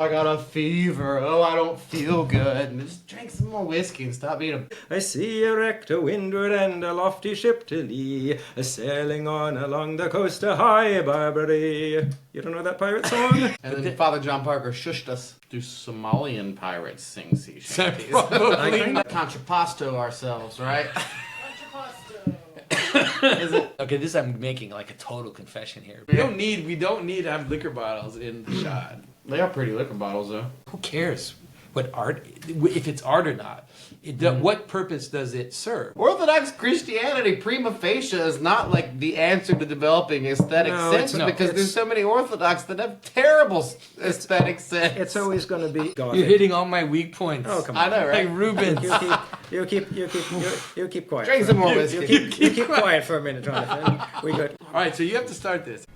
I got a fever, oh I don't feel good. And just drink some more whiskey and stop being a... I see a wreck to windward and a lofty ship to lee, a sailing on along the coast of High Barbary. You don't know that pirate song? And then Father John Parker shushed us. Do Somalian pirates sing sea shanties? Contrapasto ourselves, right? Okay, this I'm making like a total confession here. We don't need to have liquor bottles in the shot. They are pretty liquor bottles, though. Who cares what art, if it's art or not? What purpose does it serve? Orthodox Christianity prima facie is not like the answer to developing aesthetic sense because there's so many Orthodox that have terrible aesthetic sense. It's always going to be Gothic. You're hitting all my weak points. Oh, come on. I know, right? Like Rubens. You keep quiet. Drink some more whiskey. You keep quiet for a minute, Jonathan. We good. All right, so you have to start this.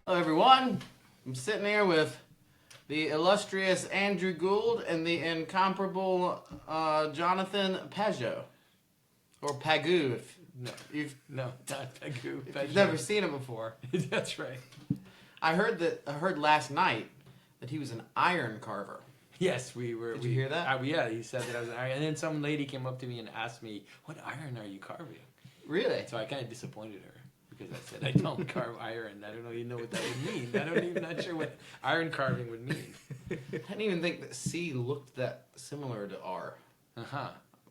Hello everyone, I'm sitting here with the illustrious Andrew Gould and the incomparable Jonathan Pageau. Or Pageau, if No, not Pageau. you've never seen him before. That's right. I heard last night that he was an iron carver. Yes, we were. Did you hear that? Yeah, he said that I was an iron. And then some lady came up to me and asked me, "What iron are you carving?" Really? So I kind of disappointed her because I said, "I don't carve iron. I don't even know what that would mean. Not sure what iron carving would mean." I didn't even think that C looked that similar to R.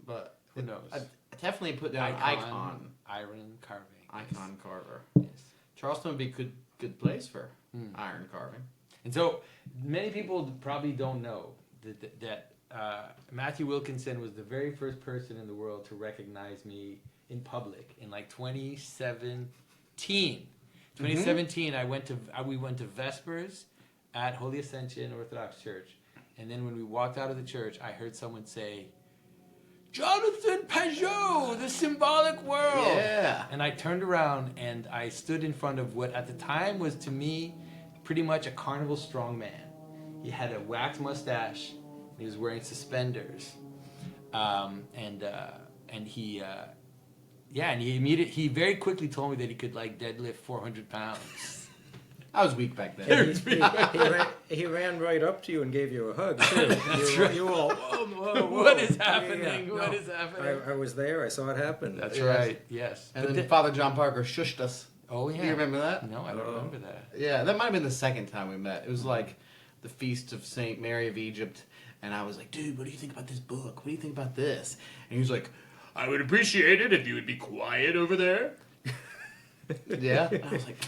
But who knows? I definitely put down icon. Iron carving. Icon carver. Yes. Charleston would be a good place for iron carving. And so many people probably don't know that Matthew Wilkinson was the very first person in the world to recognize me in public in like 2017. 2017, we went to Vespers at Holy Ascension Orthodox Church, and then when we walked out of the church, I heard someone say, "Jonathan Pageau, the symbolic world." Yeah. And I turned around and I stood in front of what at the time was to me pretty much a carnival strongman. He had a wax mustache. He was wearing suspenders, and he very quickly told me that he could like deadlift 400 pounds. I was weak back then. He ran right up to you and gave you a hug too. That's right. You all, whoa. What is happening? Yeah. What is happening? I was there. I saw it happen. That's right. Yes. And then Father John Parker shushed us. Oh yeah. Do you remember that? No, I don't remember that. Yeah, that might have been the second time we met. It was like the Feast of St. Mary of Egypt. And I was like, "Dude, what do you think about this book? What do you think about this?" And he was like, "I would appreciate it if you would be quiet over there." Yeah. And I was like,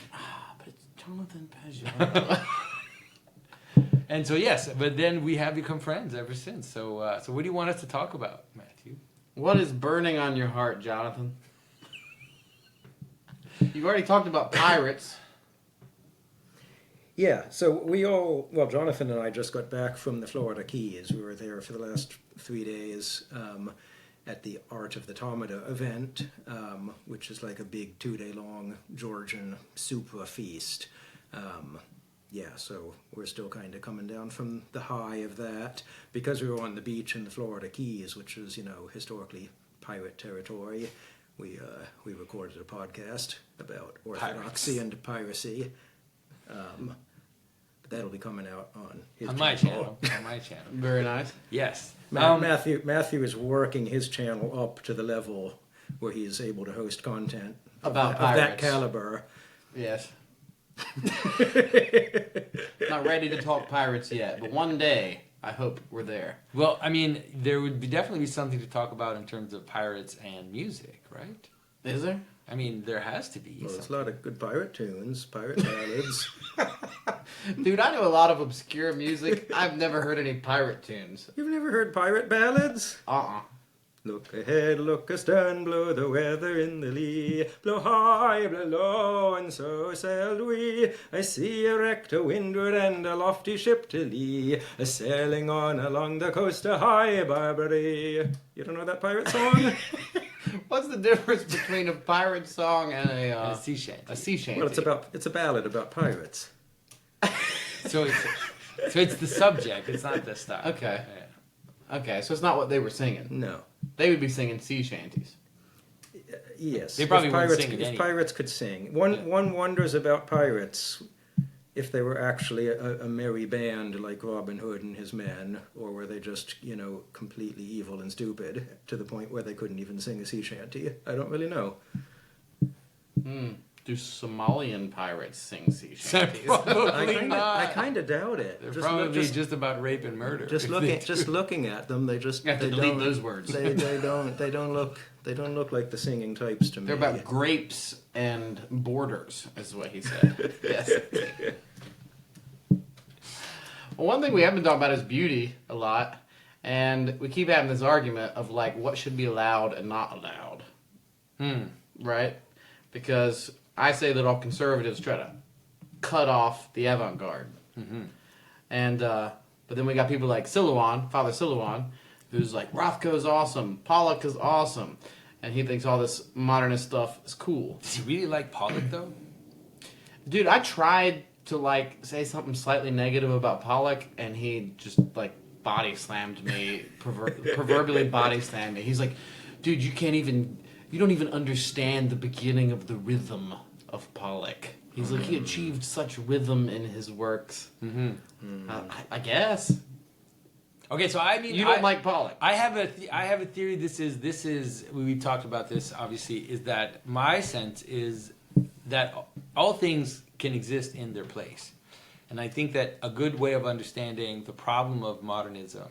but it's Jonathan Pageau. And so yes, but then we have become friends ever since. So what do you want us to talk about, Matthew? What is burning on your heart, Jonathan? You've already talked about pirates. Yeah, so Jonathan and I just got back from the Florida Keys. We were there for the last 3 days at the Art of the Tomata event, which is like a big 2-day-long Georgian supra feast. So we're still kind of coming down from the high of that because we were on the beach in the Florida Keys, which is, historically pirate territory. We recorded a podcast about orthodoxy and piracy. But that'll be coming out on my channel. On my channel. Very nice. Yes. Matthew is working his channel up to the level where he's able to host content About of that pirates. caliber. Yes. Not ready to talk pirates yet, but one day I hope we're there. Well, I mean, there would definitely be something to talk about in terms of pirates and music, right? Is there? I mean, there has to be. Well, there's a lot of good pirate tunes, pirate ballads. Dude, I know a lot of obscure music. I've never heard any pirate tunes. You've never heard pirate ballads? Uh-uh. Look ahead, look astern, blow the weather in the lee. Blow high, blow low, and so sailed we. I see a wreck to windward and a lofty ship to lee, a sailing on along the coast of High Barbary. You don't know that pirate song? What's the difference between a pirate song and A sea shanty. a sea shanty? Well, it's a ballad about pirates. So it's the subject. It's not the style. Okay. Yeah. Okay, so it's not what they were singing. No. They would be singing sea shanties. Yes. They probably if wouldn't pirates, sing it if anyway. pirates could sing. One wonders about pirates, if they were actually a merry band like Robin Hood and his men, or were they just, completely evil and stupid to the point where they couldn't even sing a sea shanty. I don't really know. Do Somalian pirates sing sea shanties? Probably not. I kind of doubt it. They're probably just about rape and murder. just looking at them, they just You have to they delete don't those words. They don't look like the singing types to me. They're about grapes and borders, is what he said. Yes. Well, one thing we haven't been talking about is beauty a lot, and we keep having this argument of like what should be allowed and not allowed, right? Because I say that all conservatives try to cut off the avant-garde, and but then we got people like Silouan, Father Silouan, who's like Rothko's awesome, Pollock is awesome, and he thinks all this modernist stuff is cool. Does he really like Pollock though? Dude, I tried to like say something slightly negative about Pollock, and he just like body slammed me, proverbially body slammed me. He's like, dude, you don't even understand the beginning of the rhythm of Pollock. He's like, he achieved such rhythm in his works. I guess. Okay, so I mean, You don't like Pollock. I have a theory. This is we've talked about this. Obviously, is that my sense is that all things can exist in their place, and I think that a good way of understanding the problem of modernism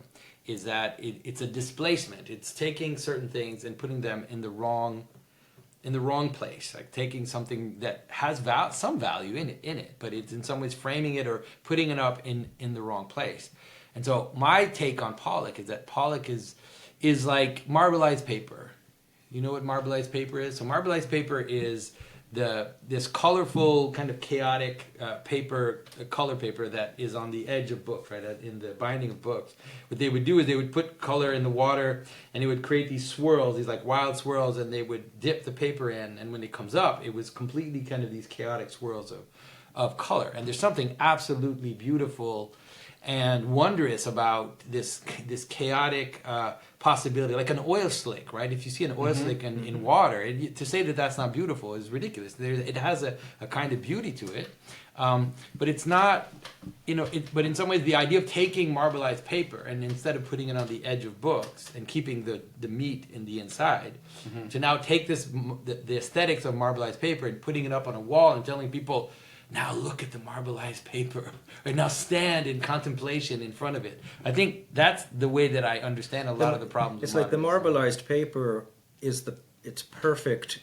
is that it's a displacement. It's taking certain things and putting them in the wrong place, like taking something that has some value in it, but it's in some ways framing it or putting it up in the wrong place. And so my take on Pollock is that Pollock is like marbleized paper. You know what marbleized paper is? So marbleized paper is this colorful, kind of chaotic color paper that is on the edge of books, right, in the binding of books. What they would do is they would put color in the water, and it would create these swirls, these like wild swirls, and they would dip the paper in, and when it comes up, it was completely kind of these chaotic swirls of color. And there's something absolutely beautiful and wondrous about this chaotic possibility, like an oil slick, right? If you see an oil slick in water, to say that that's not beautiful is ridiculous. It has a kind of beauty to it, but it's not, but in some ways the idea of taking marbleized paper and instead of putting it on the edge of books and keeping the meat in the inside, to now take the aesthetics of marbleized paper and putting it up on a wall and telling people, now look at the marbleized paper, or now stand in contemplation in front of it. I think that's the way that I understand a lot of the problems. It's like the marbleized paper it's perfect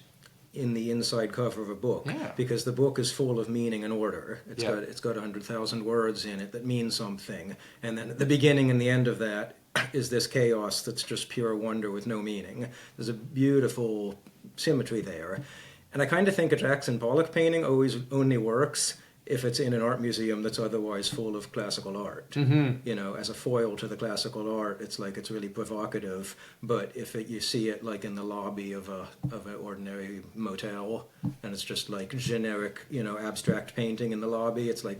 in the inside cover of a book, because the book is full of meaning and order. It's got 100,000 words in it that mean something, and then at the beginning and the end of that is this chaos that's just pure wonder with no meaning. There's a beautiful symmetry there. And I kind of think a Jackson Pollock painting only works if it's in an art museum that's otherwise full of classical art. As a foil to the classical art, it's like it's really provocative. But if you see it like in the lobby of an ordinary motel, and it's just like generic, abstract painting in the lobby, it's like,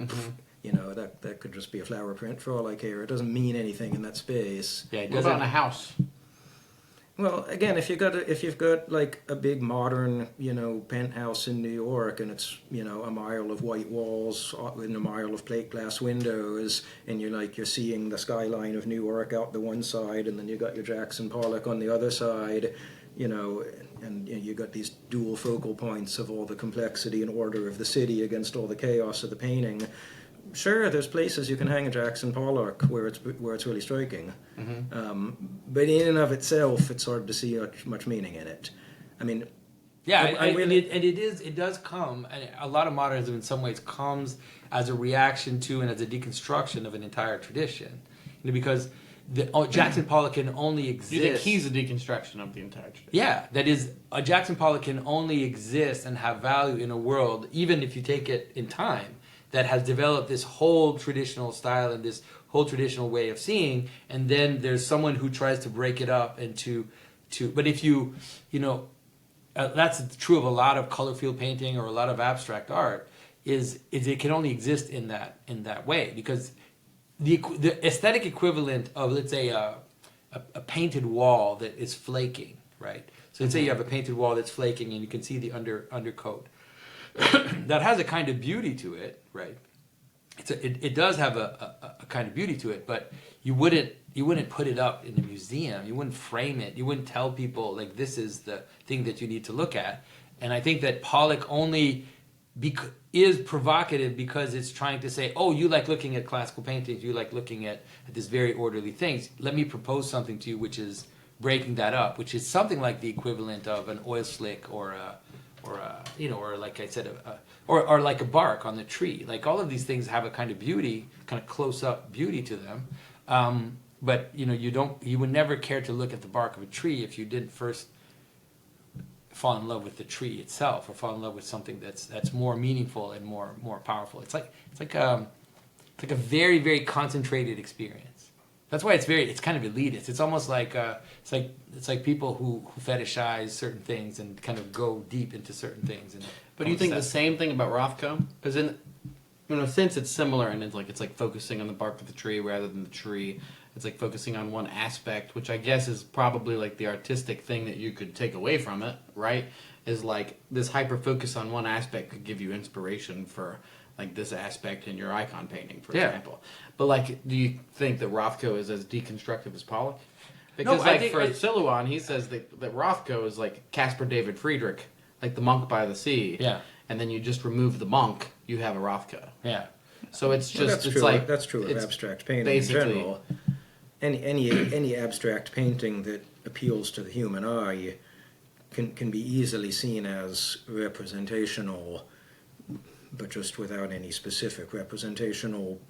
that could just be a flower print for all I care. It doesn't mean anything in that space. Yeah, What about in a house? Well, again, if you've got like a big modern, penthouse in New York, and it's a mile of white walls and a mile of plate glass windows, and you're seeing the skyline of New York out the one side, and then you got your Jackson Pollock on the other side, and you got these dual focal points of all the complexity and order of the city against all the chaos of the painting. Sure, there's places you can hang a Jackson Pollock where it's really striking, but in and of itself, it's hard to see much meaning in it. I mean, yeah, it does come. And a lot of modernism, in some ways, comes as a reaction to and as a deconstruction of an entire tradition, because Jackson Pollock can only exist. You think he's a deconstruction of the entire tradition? Yeah, that is, Jackson Pollock can only exist and have value in a world, even if you take it in time, that has developed this whole traditional style and this whole traditional way of seeing, and then there's someone who tries to break it up into, but if that's true of a lot of color field painting or a lot of abstract art, is it can only exist in that way, because the aesthetic equivalent of, let's say, a painted wall that is flaking, right? So let's say you have a painted wall that's flaking and you can see the undercoat. That has a kind of beauty to it, right? It does have a kind of beauty to it, but you wouldn't put it up in a museum. You wouldn't frame it. You wouldn't tell people, like, this is the thing that you need to look at. And I think that Pollock only is provocative because it's trying to say, oh, you like looking at classical paintings, you like looking at this very orderly things. Let me propose something to you, which is breaking that up, which is something like the equivalent of an oil slick or like I said, or like a bark on the tree. Like, all of these things have a kind of beauty, kind of close-up beauty to them. But you would never care to look at the bark of a tree if you didn't first fall in love with the tree itself, or fall in love with something that's more meaningful and more powerful. It's like a very, very concentrated experience. That's why it's kind of elitist. It's almost like it's like people who fetishize certain things and kind of go deep into certain things. But do you think the same thing about Rothko? Because in a sense, it's similar, and it's like focusing on the bark of the tree rather than the tree. It's like focusing on one aspect, which I guess is probably like the artistic thing that you could take away from it, right? Is like this hyper focus on one aspect could give you inspiration for like this aspect in your icon painting, for example. But like, do you think that Rothko is as deconstructive as Pollock? Because for Silouan, he says that Rothko is like Caspar David Friedrich, like the monk by the sea. Yeah. And then you just remove the monk, you have a Rothko. Yeah. So it's just that's true of abstract painting in general. Any abstract painting that appeals to the human eye can be easily seen as representational, but just without any specific representational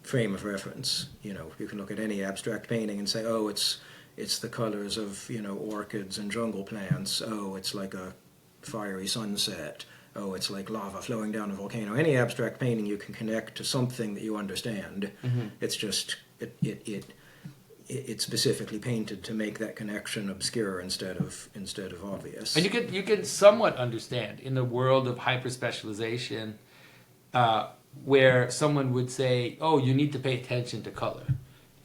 frame of reference. You can look at any abstract painting and say, oh, it's the colors of orchids and jungle plants. Oh, it's like a fiery sunset. Oh, it's like lava flowing down a volcano. Any abstract painting you can connect to something that you understand. Mm-hmm. It's just it's specifically painted to make that connection obscure instead of obvious. And you can somewhat understand in the world of hyper specialization, where someone would say, "Oh, you need to pay attention to color.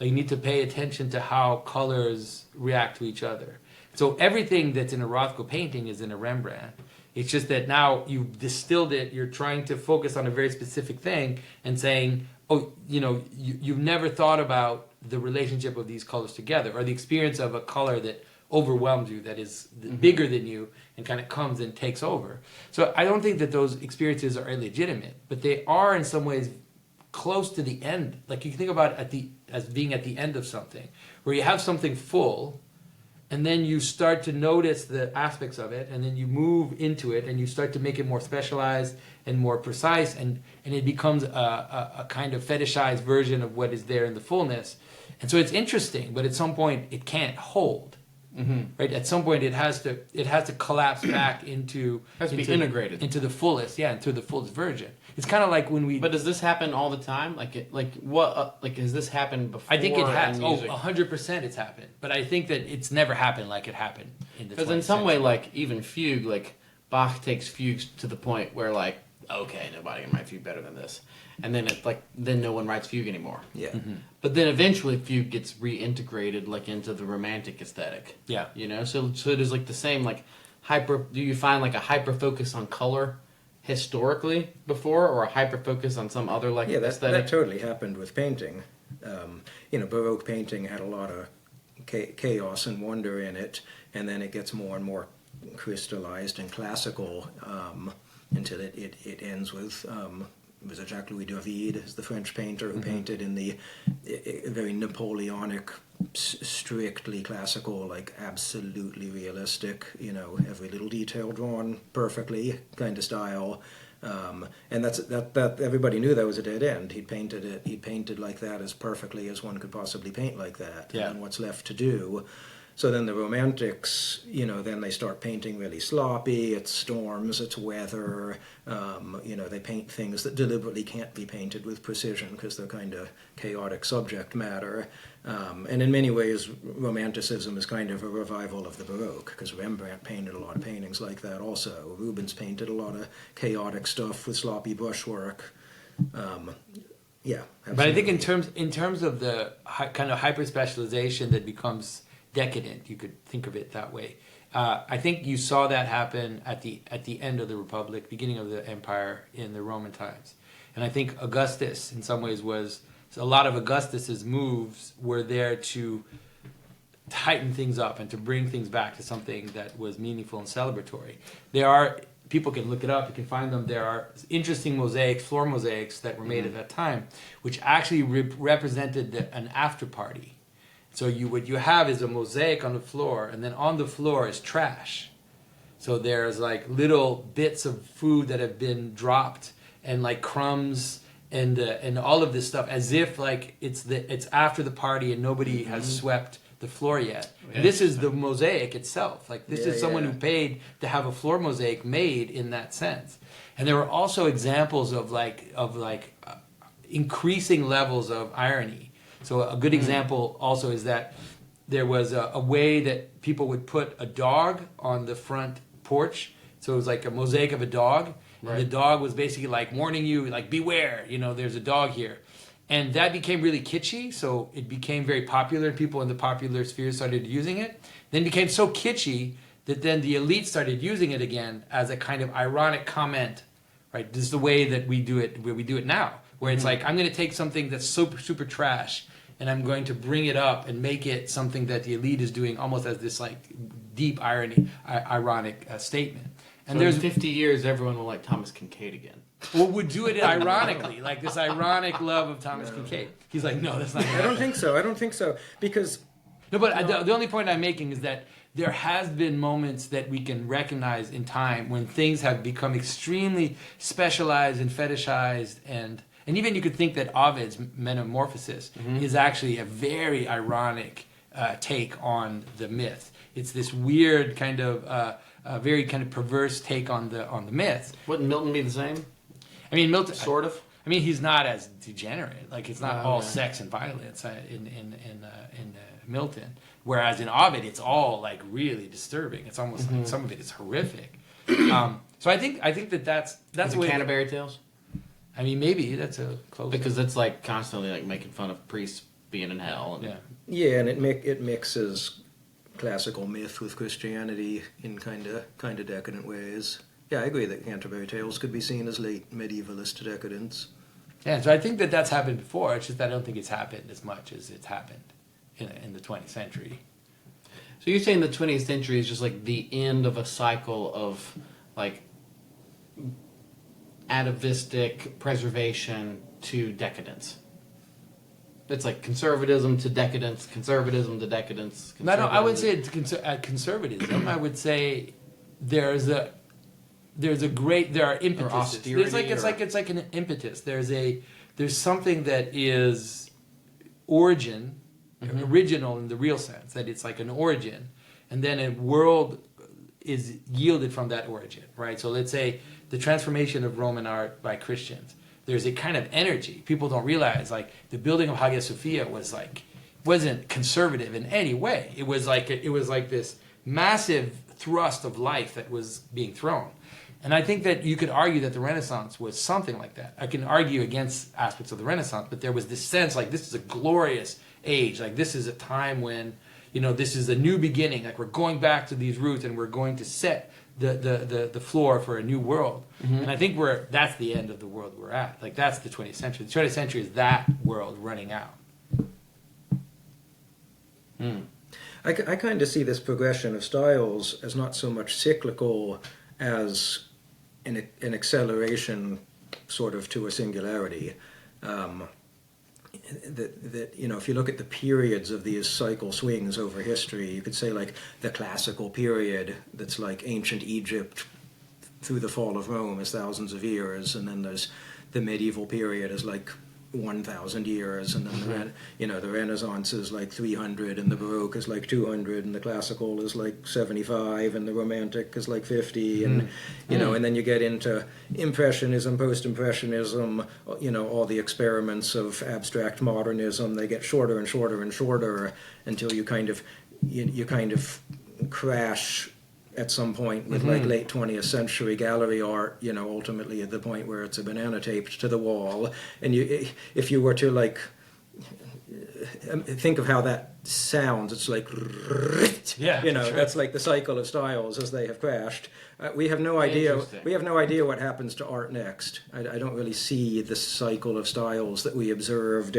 Like, you need to pay attention to how colors react to each other." So everything that's in a Rothko painting is in a Rembrandt. It's just that now you've distilled it. You're trying to focus on a very specific thing and saying, "Oh, you've never thought about the relationship of these colors together, or the experience of a color that overwhelms you, that is bigger than you, and kind of comes and takes over." So I don't think that those experiences are illegitimate, but they are in some ways close to the end. Like, you can think about it as being at the end of something, where you have something full, and then you start to notice the aspects of it, and then you move into it, and you start to make it more specialized and more precise, and it becomes a kind of fetishized version of what is there in the fullness. And so it's interesting, but at some point it can't hold. Mm-hmm. Right? At some point it has to collapse back into be integrated into the fullest, into the fullest version. It's kind of like when we. But does this happen all the time? Has this happened before? I think it has. 100% it's happened. But I think that it's never happened like it happened in the. Because in some way, like even fugue, like Bach takes fugues to the point where like, okay, nobody can write fugue better than this, and then it's like then no one writes fugue anymore. Yeah. Mm-hmm. But then eventually fugue gets reintegrated like into the romantic aesthetic. Yeah. So it is like the same like hyper. Do you find like a hyper focus on color historically before, or a hyper focus on some other like aesthetic? That totally happened with painting. Baroque painting had a lot of chaos and wonder in it, and then it gets more and more crystallized and classical until it ends with was it Jacques-Louis David, is the French painter who painted in the very Napoleonic, strictly classical, like absolutely realistic, every little detail drawn perfectly kind of style. And that everybody knew that was a dead end. He painted like that as perfectly as one could possibly paint like that. Yeah. And what's left to do? So then the Romantics, then they start painting really sloppy. It's storms, it's weather. They paint things that deliberately can't be painted with precision because they're kind of chaotic subject matter. And in many ways, Romanticism is kind of a revival of the Baroque, because Rembrandt painted a lot of paintings like that also. Rubens painted a lot of chaotic stuff with sloppy brushwork. Yeah, absolutely. But I think in terms of the kind of hyper specialization that becomes decadent, you could think of it that way. I think you saw that happen at the end of the Republic, beginning of the Empire in the Roman times, and I think Augustus, in some ways, a lot of Augustus's moves were there to tighten things up and to bring things back to something that was meaningful and celebratory. People can look it up, you can find them. There are interesting mosaics, floor mosaics that were made at that time, which actually represented an after party. So what you have is a mosaic on the floor, and then on the floor is trash. So there's like little bits of food that have been dropped, and like crumbs and all of this stuff, as if like it's after the party and nobody has swept the floor yet. Yeah. This is the mosaic itself. Like this is someone who paid to have a floor mosaic made in that sense. And there were also examples of increasing levels of irony. So a good example also is that there was a way that people would put a dog on the front porch. So it was like a mosaic of a dog. Right. And the dog was basically like warning you, like, beware, there's a dog here. And that became really kitschy. So it became very popular, and people in the popular sphere started using it. Then it became so kitschy that then the elite started using it again as a kind of ironic comment, right? This is the way that we do it now, where it's like, I'm going to take something that's super, super trash, and I'm going to bring it up and make it something that the elite is doing almost as this like deep ironic statement. And so in 50 years, everyone will like Thomas Kincaid again. Well, would do it ironically, like this ironic love of Thomas Kincaid. He's like, no, that's not. I don't think so. Because no, but the only point I'm making is that there has been moments that we can recognize in time when things have become extremely specialized and fetishized, and even you could think that Ovid's Metamorphosis is actually a very ironic take on the myth. It's this weird kind of, very kind of perverse take on the myth. Wouldn't Milton be the same? I mean, Milton sort of. I mean, he's not as degenerate. Like it's not all sex and violence in Milton. Whereas in Ovid, it's all like really disturbing. It's almost like some of it is horrific. So I think that's the way. Canterbury Tales. I mean, maybe that's a close. Because it's like constantly like making fun of priests being in hell. And and it mixes classical myth with Christianity in kind of decadent ways. Yeah, I agree that Canterbury Tales could be seen as late medievalist decadence. Yeah, so I think that's happened before. It's just that I don't think it's happened as much as it's happened in the 20th century. So you're saying the 20th century is just like the end of a cycle of like atavistic preservation to decadence. It's like conservatism to decadence, conservatism to decadence. No, I would say it's conservatism. I would say there are impetuses. It's like an impetus. There's something that is original in the real sense, that it's like an origin, and then a world is yielded from that origin, right? So let's say the transformation of Roman art by Christians. There's a kind of energy. People don't realize, like, the building of Hagia Sophia wasn't conservative in any way. It was like this massive thrust of life that was being thrown. And I think that you could argue that the Renaissance was something like that. I can argue against aspects of the Renaissance, but there was this sense like this is a glorious age. Like this is a time when, this is a new beginning. Like we're going back to these roots and we're going to set the floor for a new world. And I think that's the end of the world we're at. Like that's the 20th century. The 20th century is that world running out. I kind of see this progression of styles as not so much cyclical as an acceleration sort of to a singularity. That if you look at the periods of these cycle swings over history, you could say like the classical period that's like ancient Egypt through the fall of Rome is thousands of years, and then there's the medieval period is like 1,000 years, and then the Renaissance is like 300, and the Baroque is like 200, and the classical is like 75, and the Romantic is like 50, and and then you get into Impressionism, Post-Impressionism, all the experiments of abstract modernism. They get shorter and shorter and shorter until you kind of crash at some point with like late 20th century gallery art, ultimately at the point where it's a banana taped to the wall. And if you were to like think of how that sounds, it's like, that's like the cycle of styles as they have crashed. We have no idea. We have no idea what happens to art next. I don't really see the cycle of styles that we observed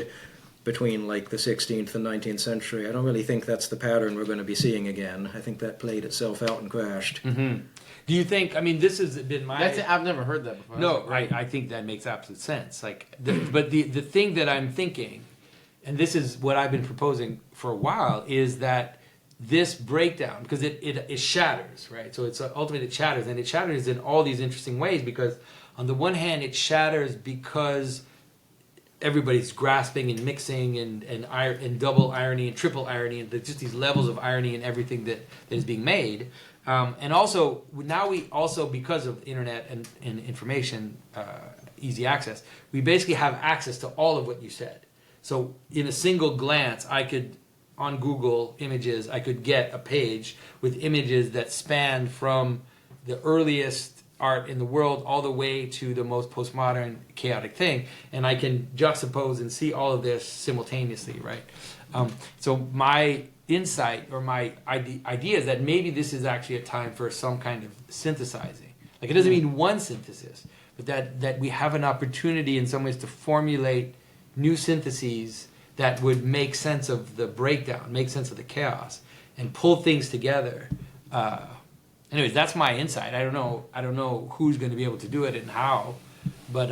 between like the 16th and 19th century. I don't really think that's the pattern we're going to be seeing again. I think that played itself out and crashed. Mm-hmm. Do you think, this has been my... I've never heard that before. No, I think that makes absolute sense. But the thing that I'm thinking, and this is what I've been proposing for a while, is that this breakdown, because it shatters, right? So it's ultimately it shatters, and it shatters in all these interesting ways, because on the one hand it shatters because everybody's grasping and mixing and double irony and triple irony, and just these levels of irony in everything that is being made. And also, now we also, because of internet and information, easy access, we basically have access to all of what you said. So in a single glance, I could, on Google Images, I could get a page with images that span from the earliest art in the world all the way to the most postmodern chaotic thing, and I can juxtapose and see all of this simultaneously, right? So my insight or my idea is that maybe this is actually a time for some kind of synthesizing. Like, it doesn't mean one synthesis, but that we have an opportunity in some ways to formulate new syntheses that would make sense of the breakdown, make sense of the chaos, and pull things together. Anyways, that's my insight. I don't know who's going to be able to do it and how, but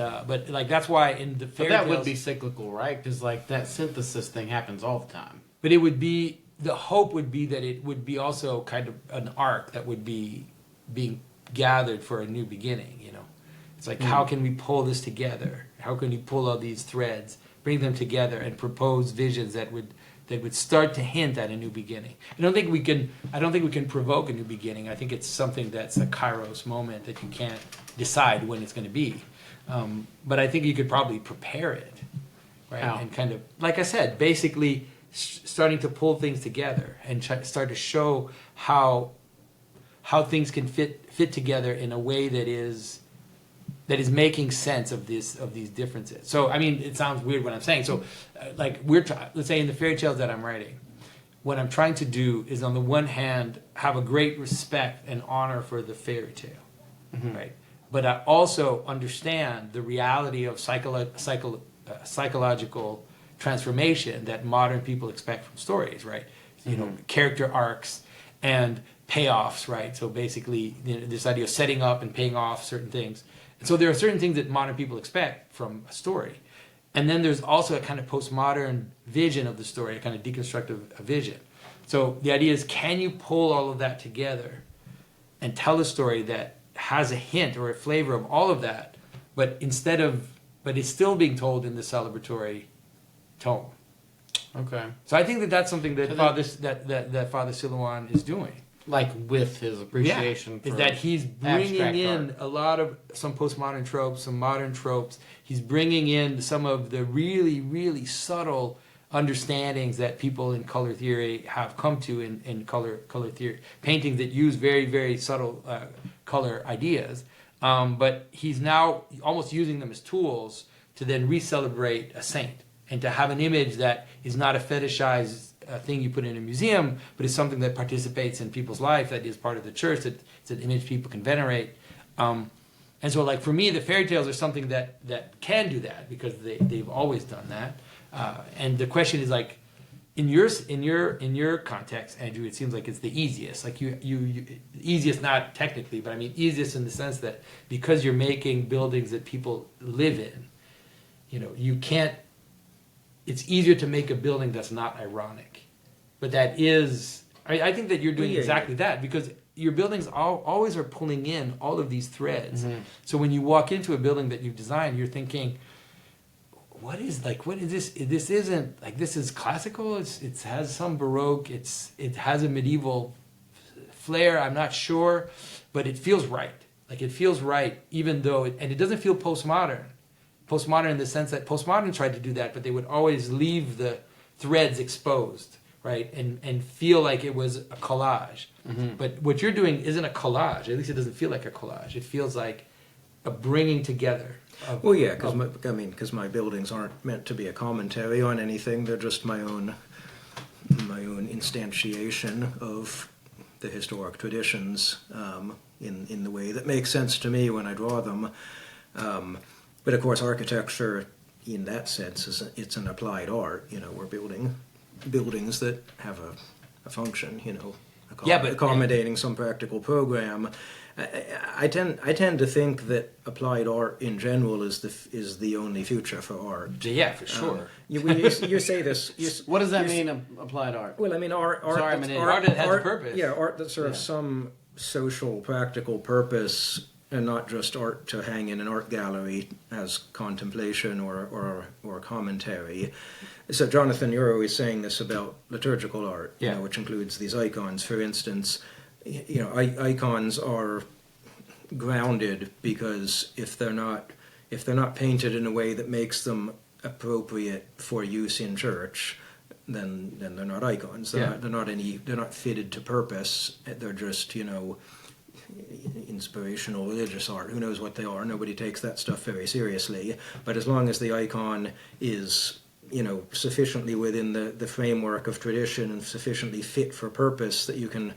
like that's why in the fairy tales, that would be cyclical, right? Because like that synthesis thing happens all the time. But it would be, the hope would be that it would be also kind of an arc that would be being gathered for a new beginning. It's like, how can we pull this together? How can we pull all these threads, bring them together, and propose visions that would start to hint at a new beginning. I don't think we can provoke a new beginning. I think it's something that's a kairos moment that you can't decide when it's going to be. But I think you could probably prepare it, right? How? And kind of, like I said, basically starting to pull things together and start to show how things can fit together in a way that is making sense of these differences. So, it sounds weird what I'm saying. So, let's say in the fairy tales that I'm writing, what I'm trying to do is, on the one hand, have a great respect and honor for the fairy tale, right? But I also understand the reality of psychological transformation that modern people expect from stories, right? Character arcs and payoffs, right? So basically, this idea of setting up and paying off certain things. So there are certain things that modern people expect from a story. And then there's also a kind of postmodern vision of the story, a kind of deconstructive vision. So the idea is, can you pull all of that together and tell a story that has a hint or a flavor of all of that, but it's still being told in the celebratory tone. Okay. So I think that that's something that Father Silouan is doing. Like with his appreciation for is that he's bringing in art. a lot of some postmodern tropes, some modern tropes. He's bringing in some of the really, really subtle understandings that people in color theory have come to in color theory, paintings that use very, very subtle color ideas. But he's now almost using them as tools to then re-celebrate a saint and to have an image that is not a fetishized thing you put in a museum, but is something that participates in people's life, that is part of the church, that it's an image people can venerate. And so, like, for me, the fairy tales are something that can do that, because they've always done that. And the question is, like, in your context, Andrew, it seems like it's the easiest. Like you easiest, not technically, but I mean easiest in the sense that because you're making buildings that people live in, you can't. It's easier to make a building that's not ironic, but that is. I think that you're doing exactly that because your buildings always are pulling in all of these threads. Mm-hmm. So when you walk into a building that you've designed, you're thinking, what is this? This isn't like, this is classical. It has some Baroque. It has a medieval flair. I'm not sure, but it feels right. Like it feels right, even though it doesn't feel postmodern. Postmodern in the sense that postmodern tried to do that, but they would always leave the threads exposed, right? And feel like it was a collage. Mm-hmm. But what you're doing isn't a collage. At least it doesn't feel like a collage. It feels like a bringing together. Because my buildings aren't meant to be a commentary on anything. They're just my own instantiation of the historic traditions in the way that makes sense to me when I draw them. But of course, architecture, in that sense, it's an applied art. We're building buildings that have a function. Accommodating some practical program. I tend to think that applied art in general is the only future for art. Yeah, for sure. You say this. What does that mean, applied art? Well, I mean art that has a purpose. Yeah, art that serves some social, practical purpose, and not just art to hang in an art gallery as contemplation or commentary. So, Jonathan, you're always saying this about liturgical art, which includes these icons. For instance, icons are grounded because if they're not painted in a way that makes them appropriate for use in church, then they're not icons. They're not fitted to purpose. They're just inspirational religious art. Who knows what they are? Nobody takes that stuff very seriously. But as long as the icon is sufficiently within the framework of tradition and sufficiently fit for purpose that you can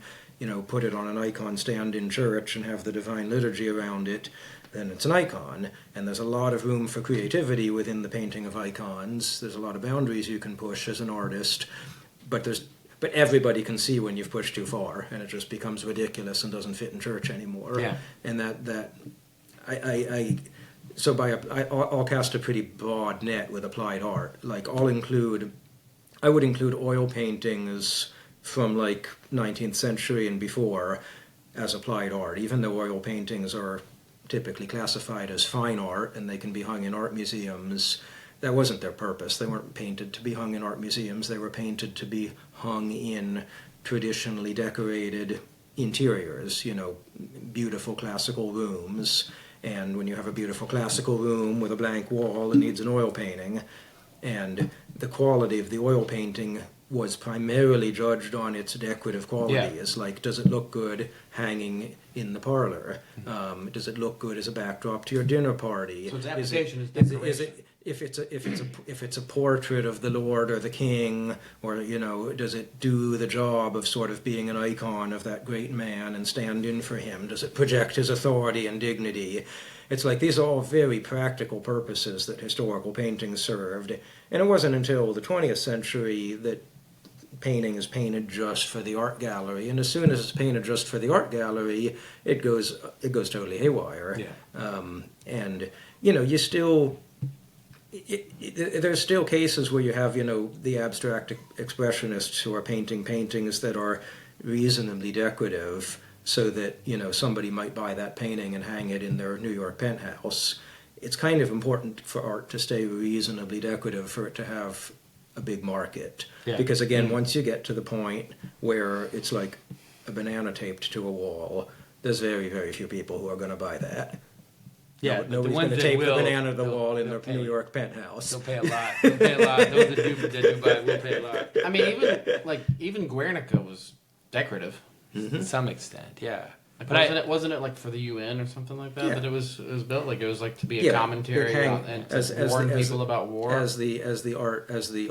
put it on an icon stand in church and have the divine liturgy around it, then it's an icon. And there's a lot of room for creativity within the painting of icons. There's a lot of boundaries you can push as an artist, but everybody can see when you've pushed too far, and it just becomes ridiculous and doesn't fit in church anymore. Yeah. And I'll cast a pretty broad net with applied art. Like I would include oil paintings from like 19th century and before as applied art, even though oil paintings are typically classified as fine art and they can be hung in art museums. That wasn't their purpose. They weren't painted to be hung in art museums. They were painted to be hung in traditionally decorated interiors, beautiful classical rooms. And when you have a beautiful classical room with a blank wall, it needs an oil painting. And the quality of the oil painting was primarily judged on its decorative qualities. Like, does it look good hanging in the parlor? Does it look good as a backdrop to your dinner party? So its application is decoration. If it's a portrait of the Lord or the King, or does it do the job of sort of being an icon of that great man and stand in for him? Does it project his authority and dignity? It's like these are all very practical purposes that historical painting served, and it wasn't until the 20th century that painting is painted just for the art gallery, and as soon as it's painted just for the art gallery, it goes totally haywire. And you still. There's still cases where you have, the abstract expressionists who are painting paintings that are reasonably decorative so that, somebody might buy that painting and hang it in their New York penthouse. It's kind of important for art to stay reasonably decorative for it to have a big market. Yeah. Because, again, once you get to the point where it's like a banana taped to a wall, there's very, very few people who are going to buy that. Yeah, nobody's going to tape the banana to the wall in their New York penthouse. They'll pay a lot. Those that do buy it will pay a lot. I mean, even Guernica was decorative to some extent. Yeah, like, wasn't it like for the UN or something like that? Yeah. That it was built like it was like to be a commentary and to warn people about war. As the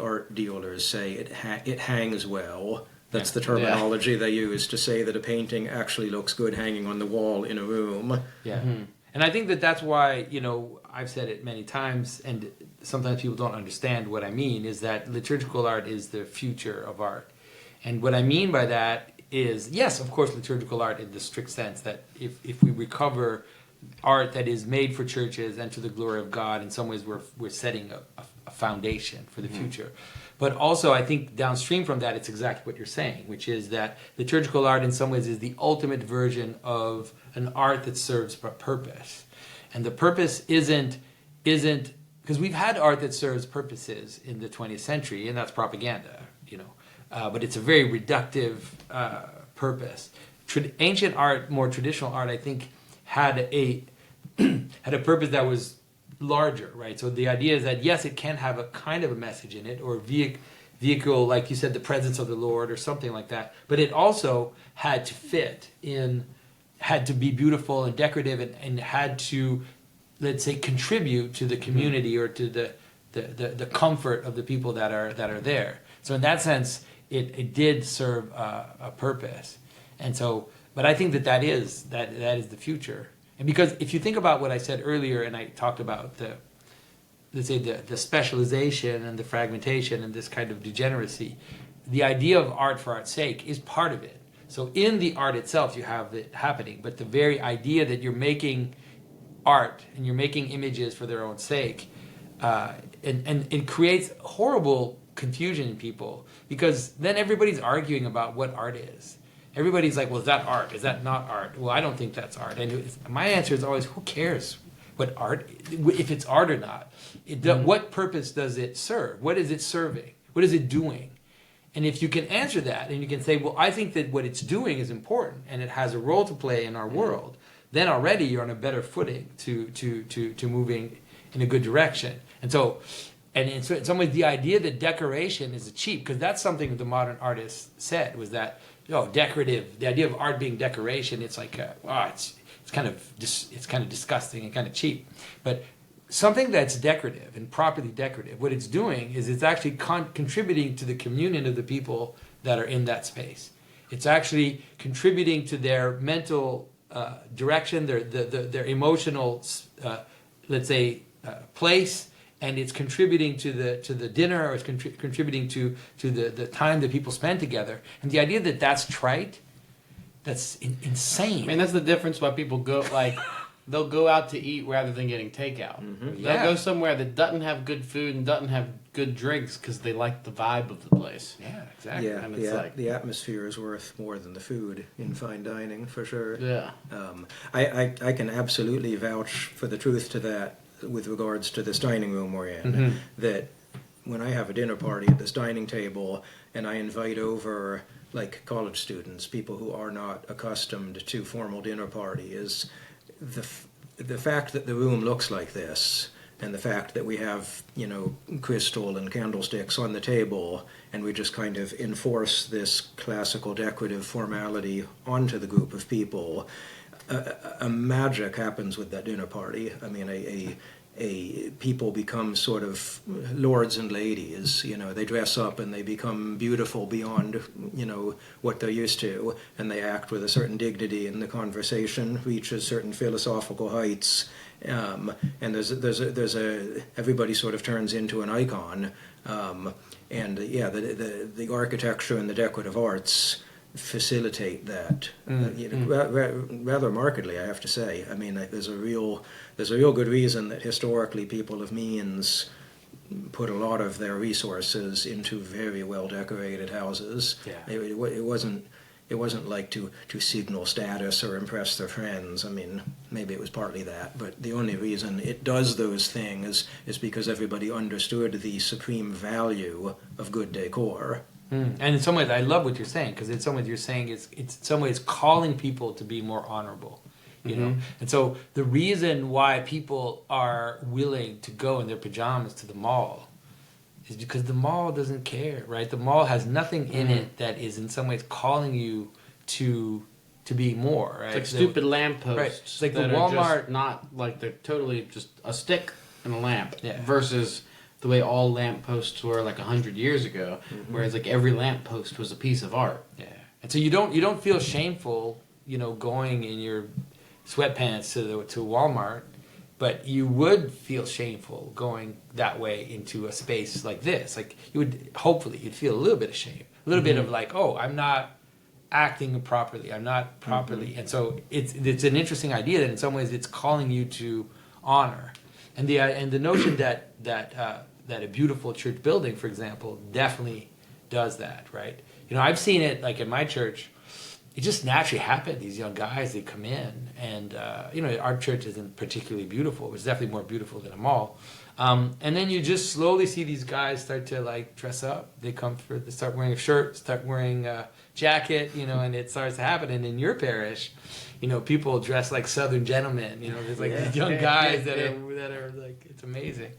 art dealers say, it hangs well. That's the terminology they use to say that a painting actually looks good hanging on the wall in a room. Yeah. Mm-hmm. And I think that's why, I've said it many times, and sometimes people don't understand what I mean, is that liturgical art is the future of art. And what I mean by that is, yes, of course, liturgical art in the strict sense that if we recover art that is made for churches and to the glory of God, in some ways we're setting a foundation for the future. But also, I think downstream from that, it's exactly what you're saying, which is that liturgical art in some ways is the ultimate version of an art that serves a purpose. And the purpose isn't because we've had art that serves purposes in the 20th century, and that's propaganda, but it's a very reductive purpose. Ancient art, more traditional art, I think, had a purpose that was larger, right? So the idea is that yes, it can have a kind of a message in it, or vehicle, like you said, the presence of the Lord, or something like that. But it also had to fit in, had to be beautiful and decorative, and had to, let's say, contribute to the community or to the comfort of the people that are there. So in that sense, it did serve a purpose. And so, but I think that is the future. And because if you think about what I said earlier, and I talked about the specialization and the fragmentation and this kind of degeneracy, the idea of art for art's sake is part of it. So in the art itself, you have it happening, but the very idea that you're making art and you're making images for their own sake, and it creates horrible confusion in people, because then everybody's arguing about what art is. Everybody's like, well, is that art? Is that not art? Well, I don't think that's art. And my answer is always, who cares what art, if it's art or not? What purpose does it serve? What is it serving? What is it doing? And if you can answer that, and you can say, well, I think that what it's doing is important, and it has a role to play in our world, then already you're on a better footing to moving in a good direction. And so, in some ways, the idea that decoration is cheap, because that's something that the modern artist said, was that, decorative. The idea of art being decoration, it's like, it's kind of disgusting and kind of cheap. But something that's decorative and properly decorative, what it's doing is it's actually contributing to the communion of the people that are in that space. It's actually contributing to their mental direction, their emotional, let's say, place. And it's contributing to the dinner, or it's contributing to the time that people spend together. And the idea that that's trite, that's insane. I mean, that's the difference why people go, like, they'll go out to eat rather than getting takeout. Mm-hmm. They'll go somewhere that doesn't have good food and doesn't have good drinks because they like the vibe of the place. Yeah, exactly. Yeah, and it's the atmosphere is worth more than the food in fine dining, for sure. Yeah. I can absolutely vouch for the truth to that, with regards to this dining room we're in, that when I have a dinner party at this dining table and I invite over like college students, people who are not accustomed to formal dinner parties, the fact that the room looks like this, and the fact that we have, crystal and candlesticks on the table, and we just kind of enforce this classical decorative formality onto the group of people, a magic happens with that dinner party. I mean, people become sort of lords and ladies. They dress up and they become beautiful beyond, what they're used to, and they act with a certain dignity, and the conversation reaches certain philosophical heights. And everybody sort of turns into an icon. The architecture and the decorative arts facilitate that rather markedly, I have to say. I mean, there's a real good reason that historically people of means put a lot of their resources into very well decorated houses. Yeah. It wasn't like to signal status or impress their friends. I mean, maybe it was partly that, but the only reason it does those things is because everybody understood the supreme value of good decor. And in some ways, I love what you're saying, because in some ways you're saying it's in some ways calling people to be more honorable, you know. And so the reason why people are willing to go in their pajamas to the mall is because the mall doesn't care, right? The mall has nothing in it that is in some ways calling you to be more, right? It's like stupid lampposts, right? It's like the that Walmart, are just not like, they're totally just a stick and a lamp, versus the way all lampposts were like 100 years ago, whereas like every lamppost was a piece of art. Yeah, and so you don't feel shameful, going in your sweatpants to Walmart, but you would feel shameful going that way into a space like this. Like you'd feel a little bit of shame, a little bit of like, oh, I'm not acting properly. I'm not properly. And so it's an interesting idea that in some ways it's calling you to honor. And the notion that a beautiful church building, for example, definitely does that, right? I've seen it like in my church. It just naturally happened. These young guys, they come in, and our church isn't particularly beautiful. It's definitely more beautiful than a mall. And then you just slowly see these guys start to like dress up. They start wearing a shirt, start wearing a jacket, and it starts to happen. And in your parish, people dress like Southern gentlemen. There's like these young guys that are like, it's amazing.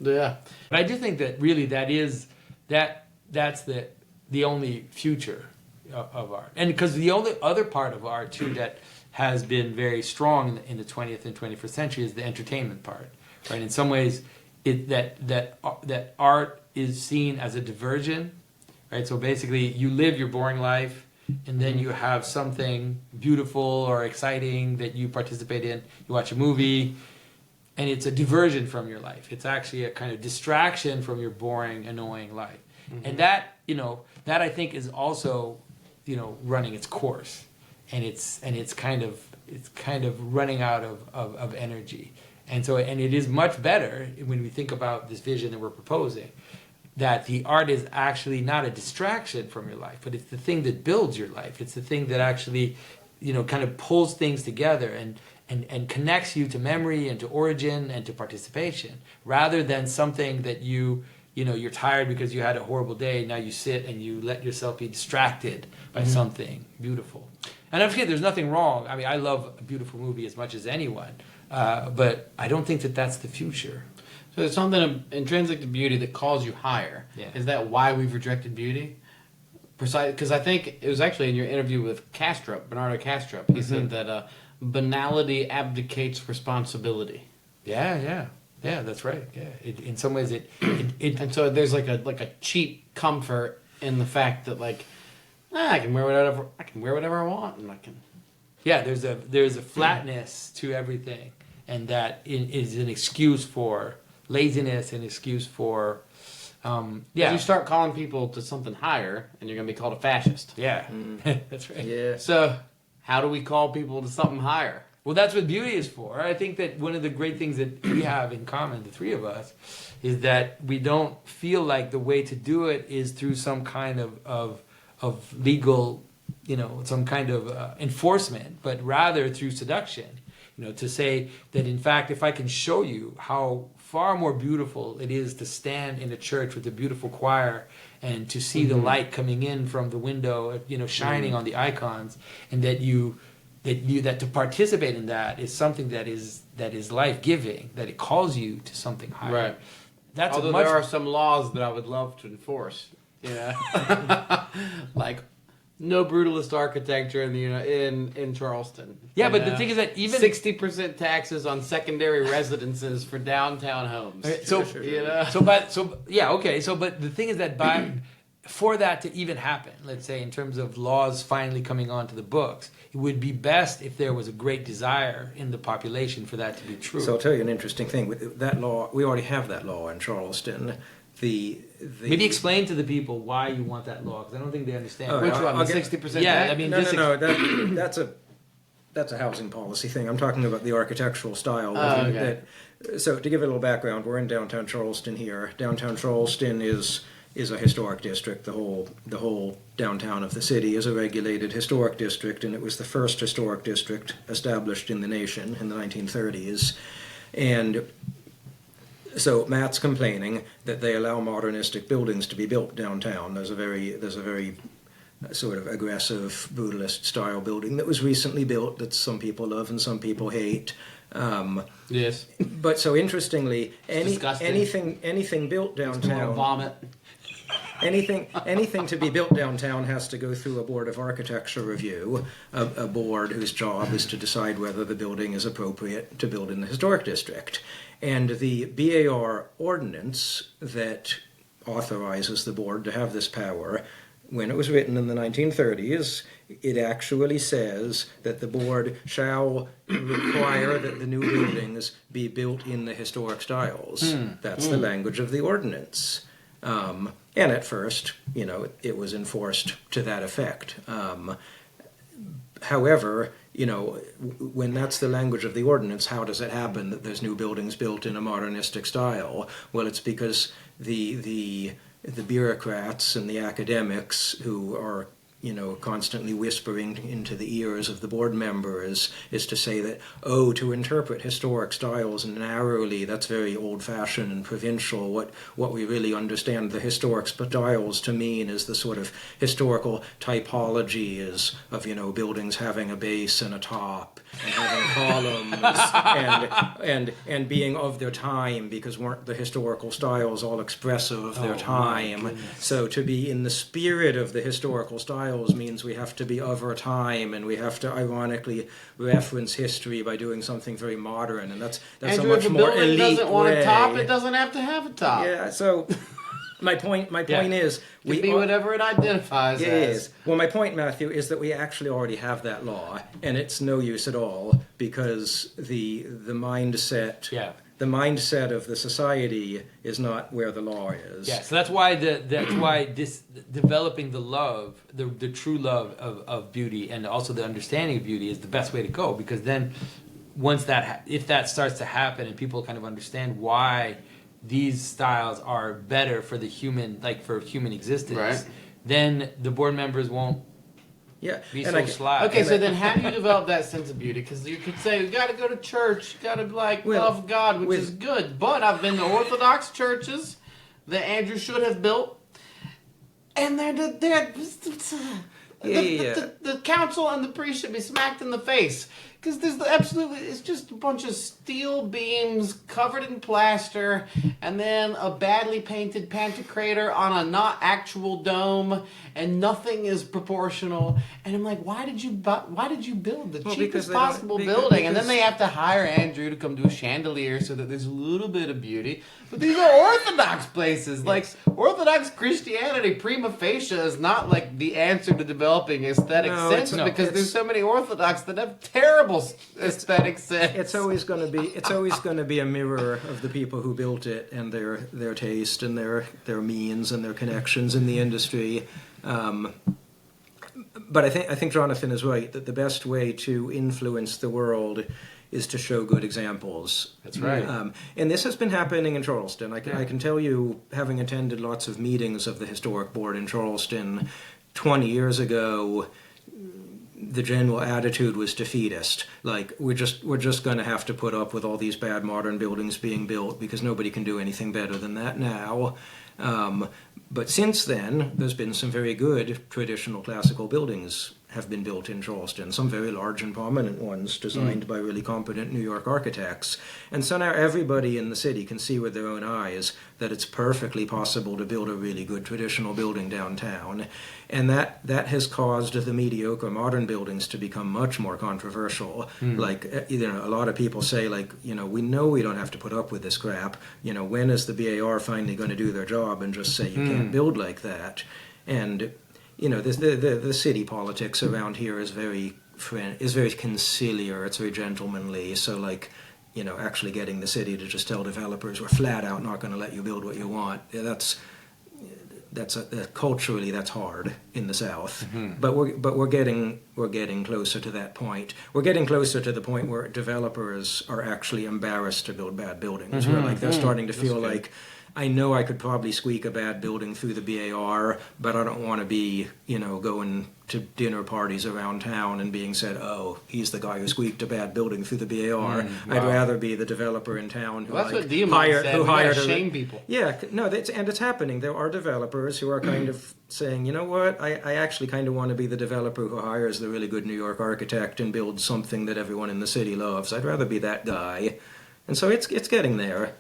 Yeah. But I do think that really that's the only future of art. And because the only other part of art too that has been very strong in the 20th and 21st century is the entertainment part, right? In some ways, that art is seen as a diversion, right? So basically, you live your boring life, and then you have something beautiful or exciting that you participate in. You watch a movie, and it's a diversion from your life. It's actually a kind of distraction from your boring, annoying life. And that I think is also, running its course, and it's kind of running out of energy. And so, and it is much better when we think about this vision that we're proposing, that the art is actually not a distraction from your life, but it's the thing that builds your life. It's the thing that actually, kind of pulls things together and connects you to memory and to origin and to participation, rather than something that you're tired because you had a horrible day. Now you sit and you let yourself be distracted by something beautiful. And I forget, there's nothing wrong. I mean, I love a beautiful movie as much as anyone, but I don't think that that's the future. So there's something intrinsic to beauty that calls you higher. Yeah. Is that why we've rejected beauty? Precisely, because I think it was actually in your interview with Bernardo Kastrup. He said that banality abdicates responsibility. Yeah, that's right. Yeah, in some ways it and so there's like a cheap comfort in the fact that like I can wear whatever I want, and I can. Yeah, there's a flatness to everything, and that is an excuse for laziness, an excuse for You start calling people to something higher, and you're gonna be called a fascist. Yeah, that's right. Yeah. So how do we call people to something higher? Well, that's what beauty is for. I think that one of the great things that we have in common, the three of us, is that we don't feel like the way to do it is through some kind of legal, some kind of enforcement, but rather through seduction. To say that in fact, if I can show you how far more beautiful it is to stand in a church with a beautiful choir and to see the light coming in from the window, shining on the icons, and that to participate in that is something that is life-giving, that it calls you to something higher. Right. That's Although there are some laws that I would love to enforce. Like no brutalist architecture in Charleston. Yeah, but the thing is that even 60% taxes on secondary residences for downtown homes. But the thing is that for that to even happen, let's say in terms of laws finally coming onto the books, it would be best if there was a great desire in the population for that to be true. So I'll tell you an interesting thing. With that law, we already have that law in Charleston. Maybe explain to the people why you want that law, because I don't think they understand. Which one? The 60%? Yeah, I mean, that's a housing policy thing. I'm talking about the architectural style. So to give a little background, we're in downtown Charleston here. Downtown Charleston is a historic district. The whole downtown of the city is a regulated historic district, and it was the first historic district established in the nation in the 1930s. And so Matt's complaining that they allow modernistic buildings to be built downtown. There's a very sort of aggressive brutalist style building that was recently built that some people love and some people hate. Yes. But so interestingly, anything built downtown, vomit. Anything to be built downtown has to go through a board of architecture review, a board whose job is to decide whether the building is appropriate to build in the historic district. And the BAR ordinance that authorizes the board to have this power when it was written in the 1930s, it actually says that the board shall require that the new buildings be built in the historic styles. That's the language of the ordinance. And at first, it was enforced to that effect. However, when that's the language of the ordinance, how does it happen that there's new buildings built in a modernistic style? Well, it's because the bureaucrats and the academics who are constantly whispering into the ears of the board members is to say that, to interpret historic styles narrowly, that's very old-fashioned and provincial. What we really understand the historic styles to mean is the sort of historical typology of buildings having a base and a top and having columns and being of their time, because weren't the historical styles all expressive of their time? So to be in the spirit of the historical styles means we have to be of our time, and we have to ironically reference history by doing something very modern, and that's Andrew, a much more elite way. If a building doesn't want a top, it doesn't have to have a top. Yeah, so my point is it can be whatever it identifies as. Yes. Well, my point, Matthew, is that we actually already have that law, and it's no use at all, because the mindset the mindset of the society is not where the law is. Yeah, so that's why this developing the love, the true love of beauty, and also the understanding of beauty is the best way to go, because then once if that starts to happen and people kind of understand why these styles are better for the human, for human existence, right, then the board members won't be so sly. Okay, so then how do you develop that sense of beauty? Because you could say, you got to go to church, you got to love God, which is good. But I've been to Orthodox churches that Andrew should have built, and the council and the priest should be smacked in the face. Because it's just a bunch of steel beams covered in plaster, and then a badly painted pantocrator on a not actual dome, and nothing is proportional. And I'm like, why did you build the cheapest possible building? And then they have to hire Andrew to come do a chandelier so that there's a little bit of beauty. But these are Orthodox places. Like, Orthodox Christianity prima facie is not like the answer to developing aesthetic sense, because there's so many Orthodox that have terrible aesthetic sense. It's always going to be a mirror of the people who built it and their taste and their means and their connections in the industry. But I think Jonathan is right that the best way to influence the world is to show good examples. That's right. And this has been happening in Charleston. I can tell you, having attended lots of meetings of the historic board in Charleston 20 years ago, the general attitude was defeatist. Like, we're just going to have to put up with all these bad modern buildings being built because nobody can do anything better than that now. But since then, there's been some very good traditional classical buildings have been built in Charleston, some very large and prominent ones designed by really competent New York architects. And so now everybody in the city can see with their own eyes that it's perfectly possible to build a really good traditional building downtown. And that has caused the mediocre modern buildings to become much more controversial. Like, a lot of people say, we know we don't have to put up with this crap. When is the BAR finally going to do their job and just say you can't build like that? And the city politics around here is very conciliar. It's very gentlemanly. So, actually getting the city to just tell developers we're flat out not going to let you build what you want. Culturally that's hard in the South. But we're getting closer to that point. We're getting closer to the point where developers are actually embarrassed to build bad buildings. Where they're starting to feel like, I know I could probably squeak a bad building through the BAR, but I don't want to be, going to dinner parties around town and being said, oh, he's the guy who squeaked a bad building through the BAR. I'd rather be the developer in town who hired shame people. Yeah, no, and it's happening. There are developers who are kind of saying, you know what, I actually kind of want to be the developer who hires the really good New York architect and builds something that everyone in the city loves. I'd rather be that guy. And so it's getting there.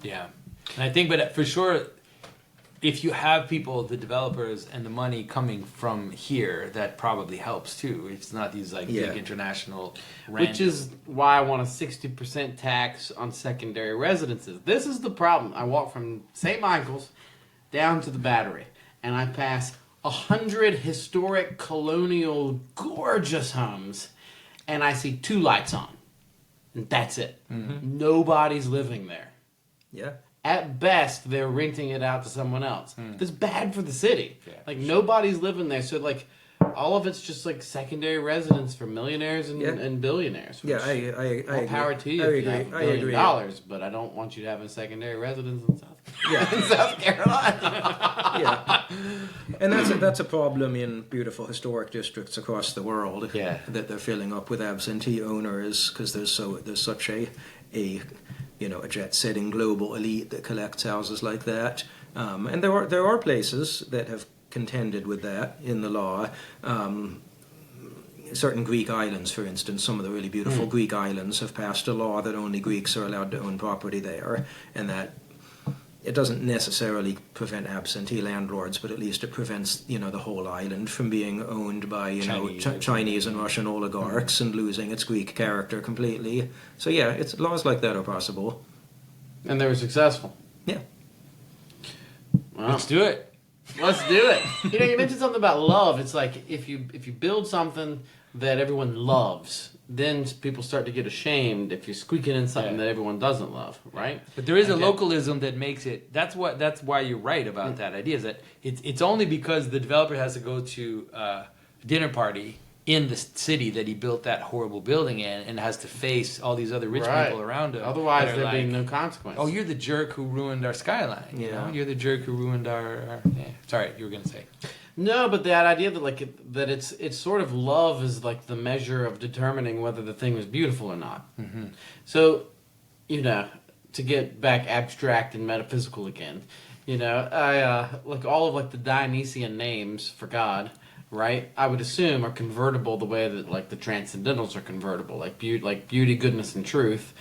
Yeah. And I think, but for sure, if you have people, the developers and the money coming from here, that probably helps too. It's not these big international Which is why I want a 60% tax on secondary residences. This is the problem. I walk from St. Michael's down to the Battery, and I pass 100 historic, colonial, gorgeous homes, and I see 2 lights on. And that's it. Mm-hmm. Nobody's living there. Yeah. At best, they're renting it out to someone else. That's bad for the city. Yeah, like, nobody's living there. So, like, all of it's just, like, secondary residence for millionaires and billionaires. Yeah, which, I agree. all power to you I if you agree. have $1 I billion, agree. but I don't want you to have a secondary residence in South Carolina. Yeah, and that's a problem in beautiful historic districts across the world. Yeah. That they're filling up with absentee owners because there's such a jet-setting global elite that collects houses like that. And there are places that have contended with that in the law. Certain Greek islands, for instance, some of the really beautiful Greek islands have passed a law that only Greeks are allowed to own property there, and that it doesn't necessarily prevent absentee landlords, but at least it prevents the whole island from being owned by Chinese and Russian oligarchs and losing its Greek character completely. So yeah, laws like that are possible. And they were successful. Yeah. Wow. Let's do it. Let's do it. You mentioned something about love. It's like if you build something that everyone loves, then people start to get ashamed if you're squeaking in something that everyone doesn't love, right? But there is a localism that makes it. That's why you're right about that idea. Is that it's only because the developer has to go to a dinner party in the city that he built that horrible building in, and has to face all these other rich people around him. Otherwise, there'd be no consequence. Oh, you're the jerk who ruined our skyline. You know, you're the jerk who ruined our yeah. Sorry, you were gonna say. No, but that idea that it's sort of love is like the measure of determining whether the thing was beautiful or not. Mm-hmm. So, to get back abstract and metaphysical again, I like all of like the Dionysian names for God, right? I would assume are convertible the way that like the transcendentals are convertible, like beauty, goodness, and truth.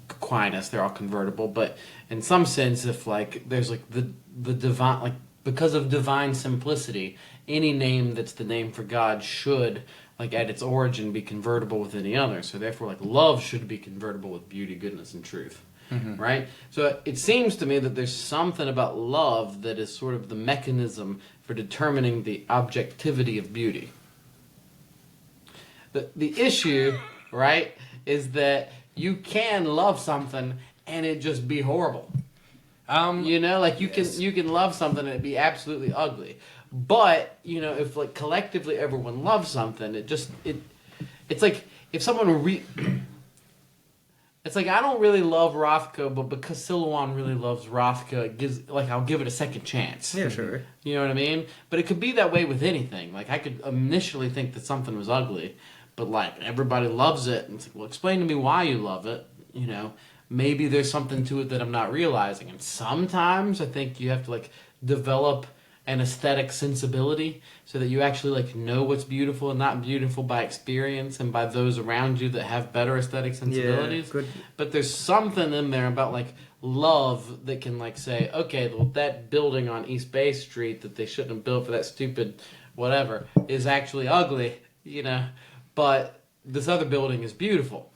Aquinas, they're all convertible. But in some sense, if like there's like the divine, like because of divine simplicity, any name that's the name for God should, like at its origin, be convertible with any other. So therefore, like love should be convertible with beauty, goodness, and truth. Mm-hmm. Right? So it seems to me that there's something about love that is sort of the mechanism for determining the objectivity of beauty. The issue, right, is that you can love something and it just be horrible. You can love something and it be absolutely ugly. But, if like collectively everyone loves something, it's like if someone it's like I don't really love Rothko, but because Silouan really loves Rothko, I'll give it a second chance. Yeah, sure. You know what I mean? But it could be that way with anything. Like I could initially think that something was ugly, but like everybody loves it, and it's like, well, explain to me why you love it. Maybe there's something to it that I'm not realizing. And sometimes I think you have to like develop an aesthetic sensibility so that you actually like know what's beautiful and not beautiful by experience and by those around you that have better aesthetic sensibilities. Yeah, good. But there's something in there about like love that can like say, okay, well that building on East Bay Street that they shouldn't have built for that stupid whatever is actually ugly, but this other building is beautiful.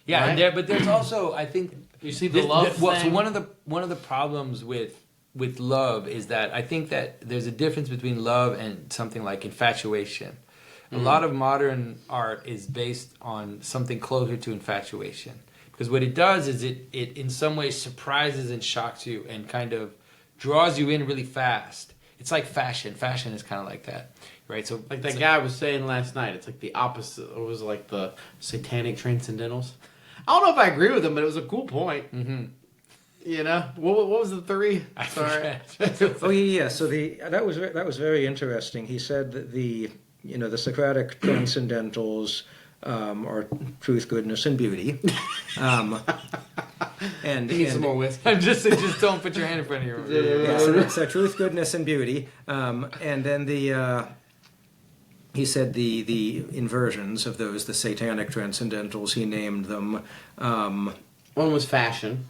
Yeah, right? but there's also, I think, you see the love thing. So one of the problems with love is that I think that there's a difference between love and something like infatuation. Mm-hmm. A lot of modern art is based on something closer to infatuation, because what it does is it in some ways surprises and shocks you and kind of draws you in really fast. It's like fashion. Fashion is kind of like that. Right, so like that guy was saying last night, it's like the opposite. It was like the satanic transcendentals. I don't know if I agree with him, but it was a cool point. Mm-hmm. What was the theory? Sorry. Oh yeah. So that was very interesting. He said that the Socratic transcendentals are truth, goodness, and beauty. And you need some more whiskey. I'm just don't put your hand in front of your. Yeah, so truth, goodness, and beauty. And then he said the inversions of those, the satanic transcendentals, he named them. One was fashion.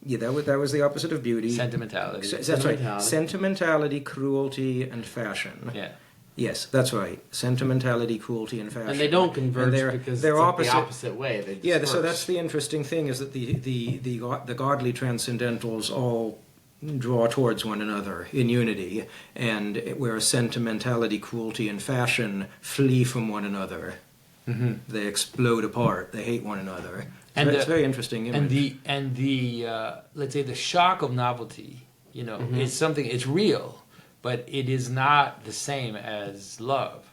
Yeah, that was the opposite of beauty. Sentimentality. That's right. Sentimentality, cruelty, and fashion. Yeah. Yes, that's right. Sentimentality, cruelty, and fashion. And they don't converge because they're it's opposite. The opposite way. Yeah, so that's the interesting thing, is that the godly transcendentals all draw towards one another in unity, and where sentimentality, cruelty, and fashion flee from one another. Mm-hmm. They explode apart. They hate one another. And it's very interesting image. And the let's say the shock of novelty, is something. It's real, but it is not the same as love,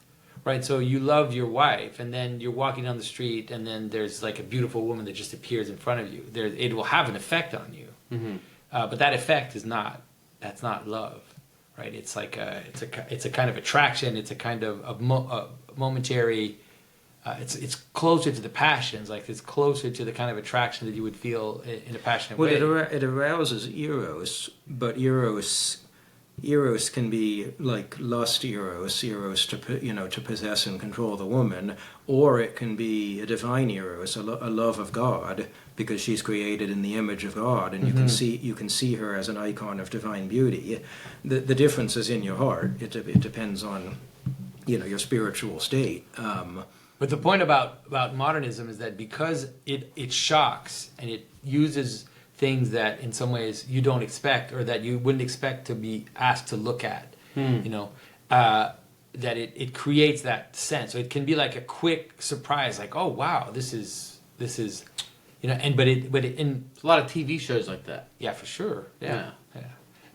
right? So you love your wife, and then you're walking down the street, and then there's like a beautiful woman that just appears in front of you. It will have an effect on you. Mm-hmm. But that effect that's not love, right? It's like it's a kind of attraction. It's a kind of momentary. It's closer to the passions, like it's closer to the kind of attraction that you would feel in a passionate way. It arouses eros, but eros can be like lust eros to possess and control the woman, or it can be a divine eros, a love of God, because she's created in the image of God, and you can see her as an icon of divine beauty. The difference is in your heart. It depends on your spiritual state. But the point about modernism is that because it shocks and it uses things that in some ways you don't expect or that you wouldn't expect to be asked to look at, that it creates that sense. So it can be like a quick surprise, like, oh wow, this is but in a lot of TV shows like that. Yeah, for sure. Yeah.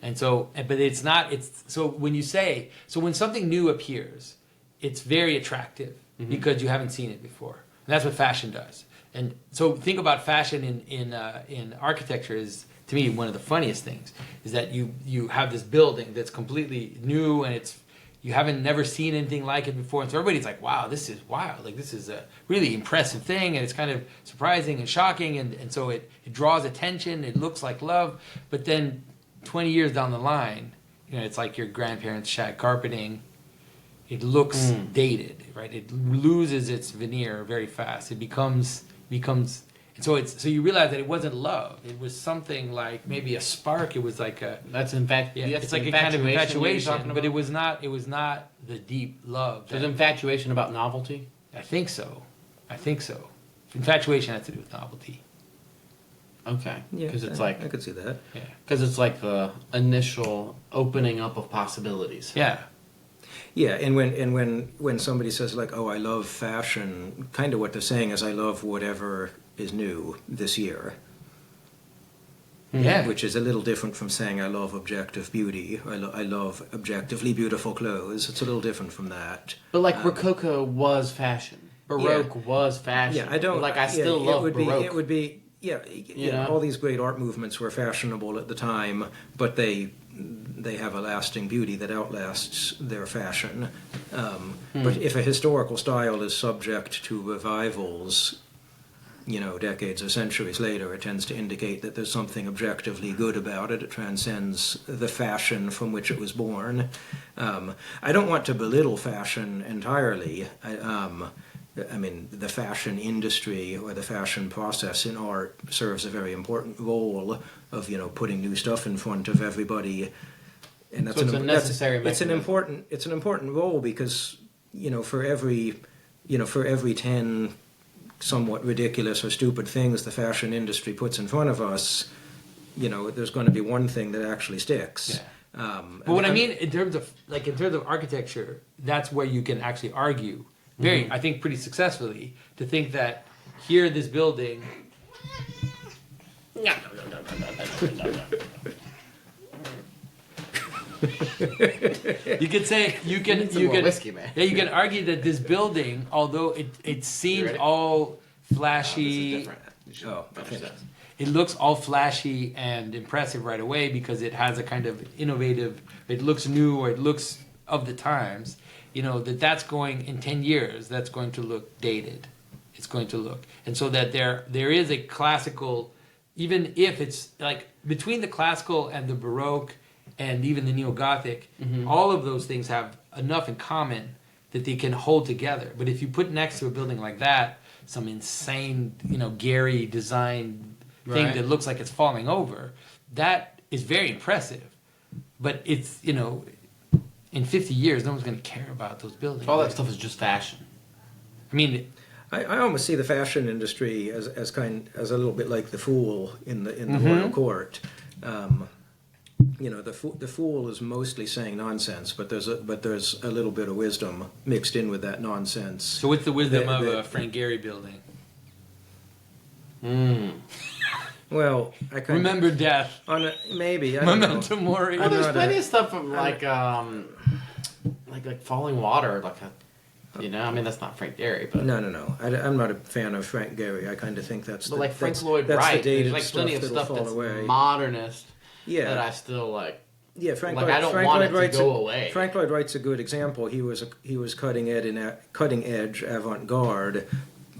And so, but it's not. It's so when when something new appears, it's very attractive. Mm-hmm. Because you haven't seen it before, and that's what fashion does. And so, think about fashion in architecture is, to me, one of the funniest things is that you have this building that's completely new and you haven't never seen anything like it before, and so everybody's like, "Wow, this is wild! Like this is a really impressive thing, and it's kind of surprising and shocking, and so it draws attention. It looks like love, but then 20 years down the line, it's like your grandparents' shag carpeting." It looks dated, right? It loses its veneer very fast. It becomes, and so you realize that it wasn't love. It was something like maybe a spark. It was like it's like a kind of infatuation, but it was not. It was not the deep love. So is infatuation about novelty? I think so. Infatuation has to do with novelty. Okay. Yeah, because it's I could see that. Yeah. Because it's like the initial opening up of possibilities. Yeah. Yeah, and when somebody says like, "Oh, I love fashion," kind of what they're saying is, "I love whatever is new this year." Yeah, which is a little different from saying, "I love objective beauty." I love objectively beautiful clothes. It's a little different from that. But like Rococo was fashion. Baroque was fashion. Yeah, I don't like. I still love Baroque. It would be. Yeah, all these great art movements were fashionable at the time, but they have a lasting beauty that outlasts their fashion. But if a historical style is subject to revivals, decades or centuries later, it tends to indicate that there's something objectively good about it. It transcends the fashion from which it was born. I don't want to belittle fashion entirely. I mean, the fashion industry or the fashion process in art serves a very important role of, putting new stuff in front of everybody. And that's so it's a necessary mechanism. It's an important role because, for every 10 somewhat ridiculous or stupid things the fashion industry puts in front of us, there's going to be one thing that actually sticks. Yeah. But what I mean in terms of architecture, that's where you can actually argue I think pretty successfully to think that here this building you could say you can whiskey, man. Yeah, you can argue that this building, although it seems all flashy, it looks all flashy and impressive right away because it has a kind of innovative. It looks new or it looks of the times. That's going in 10 years. That's going to look dated. It's going to look, and so that there is a classical, even if it's like between the classical and the Baroque. And even the Neo-Gothic, all of those things have enough in common that they can hold together. But if you put next to a building like that some insane, Gehry design thing that looks like it's falling over, that is very impressive. But it's, in 50 years, no one's going to care about those buildings. All that stuff is just fashion. I mean, I almost see the fashion industry as a little bit like the fool in the royal court. the fool is mostly saying nonsense, but there's a little bit of wisdom mixed in with that nonsense. So what's the wisdom of a Frank Gehry building? Well, I kind remember death. Maybe I don't Memento know. mori. Well, there's plenty of stuff of like falling water, I mean, that's not Frank Gehry, but No. I'm not a fan of Frank Gehry. I kind of think that's but like Frank that's, Lloyd that's Wright, the dated there's like plenty of that'll stuff fall that's away. modernist Yeah. that I still like. Yeah, Frank Like, Lloyd, I don't Frank want Lloyd it to Wright's go away. Frank Lloyd Wright's a good example. He was cutting edge avant-garde,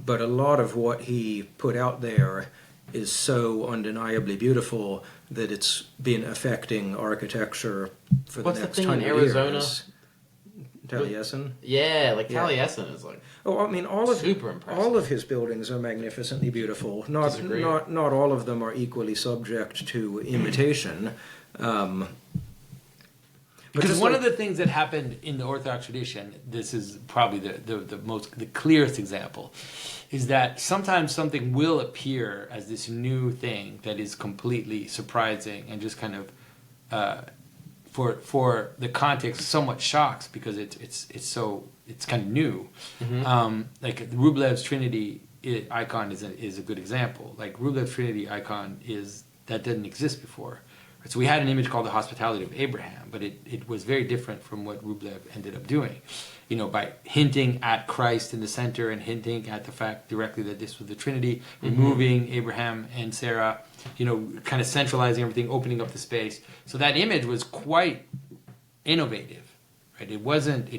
but a lot of what he put out there is so undeniably beautiful that it's been affecting architecture for What's the the next thing in 100 Arizona? years. Taliesin? Yeah, like Yeah. Taliesin is like Oh, I mean, super impressive. all of his buildings are magnificently beautiful. Not all of them are equally subject to imitation. Because one of the things that happened in the Orthodox tradition, this is probably the clearest example, is that sometimes something will appear as this new thing that is completely surprising and just kind of, for the context, somewhat shocks because it's kind of new. Like Rublev's Trinity icon is a good example. Like Rublev's Trinity icon that didn't exist before. So we had an image called the Hospitality of Abraham, but it was very different from what Rublev ended up doing. By hinting at Christ in the center and hinting at the fact directly that this was the Trinity, removing Abraham and Sarah, kind of centralizing everything, opening up the space. So that image was quite innovative, right? It wasn't,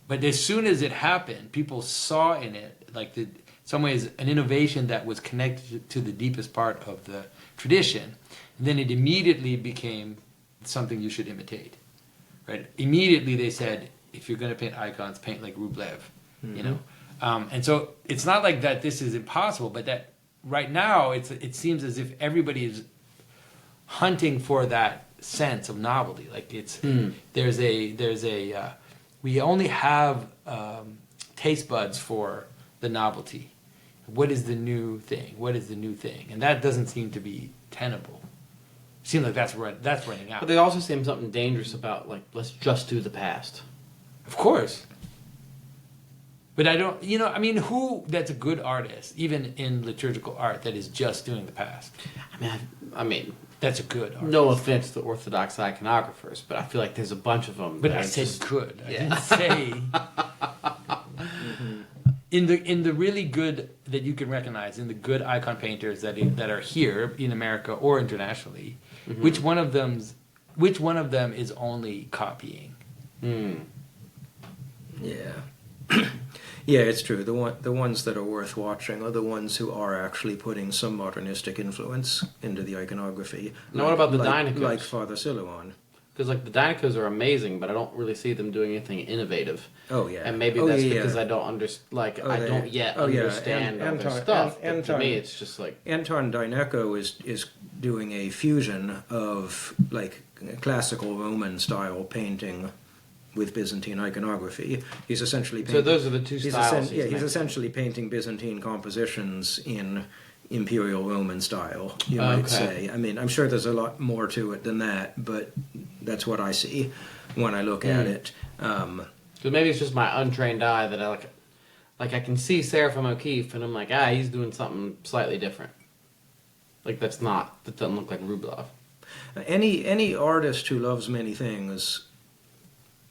but as soon as it happened, people saw in it, like in some ways, an innovation that was connected to the deepest part of the tradition. Then it immediately became something you should imitate, right? Immediately they said, if you're going to paint icons, paint like Rublev, and so it's not like that this is impossible, but that right now it seems as if everybody is hunting for that sense of novelty. Like we only have taste buds for the novelty. What is the new thing? What is the new thing? And that doesn't seem to be tenable. Seems like that's running out. But they also seem something dangerous about let's just do the past. Of course. But I don't, who that's a good artist, even in liturgical art, that is just doing the past? I mean, that's a good artist. No offense to Orthodox iconographers, but I feel like there's a bunch of them. But I said good. I didn't say. In the really good that you can recognize, in the good icon painters that are here in America or internationally, which one of them is only copying? Yeah. Yeah, it's true. The ones that are worth watching are the ones who are actually putting some modernistic influence into the iconography. Now, what about the Dynacos? Like Father Silouan. Because the Dynacos are amazing, but I don't really see them doing anything innovative. Oh yeah, and maybe that's because I don't understand. I don't yet understand all their stuff. But to me, it's just like Anton Dyneko is doing a fusion of classical Roman style painting with Byzantine iconography. He's essentially painting, so those are the two styles. He's essentially painting Byzantine compositions in Imperial Roman style, you might say. I mean, I'm sure there's a lot more to it than that, but that's what I see when I look at it. So maybe it's just my untrained eye that I can see Seraphim O'Keefe and I'm like, he's doing something slightly different. That doesn't look like Rublev. Any artist who loves many things,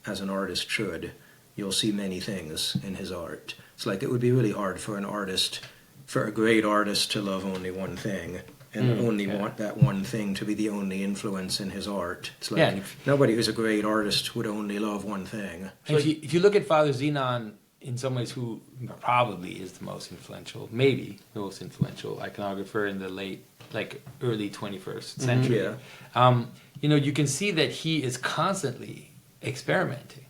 as an artist should, you'll see many things in his art. It's like it would be really hard for a great artist to love only one thing and want that one thing to be the only influence in his art. It's like nobody who's a great artist would only love one thing. If you look at Father Zenon, in some ways, who probably is the most influential, maybe the most influential iconographer in the early 21st century, you can see that he is constantly experimenting.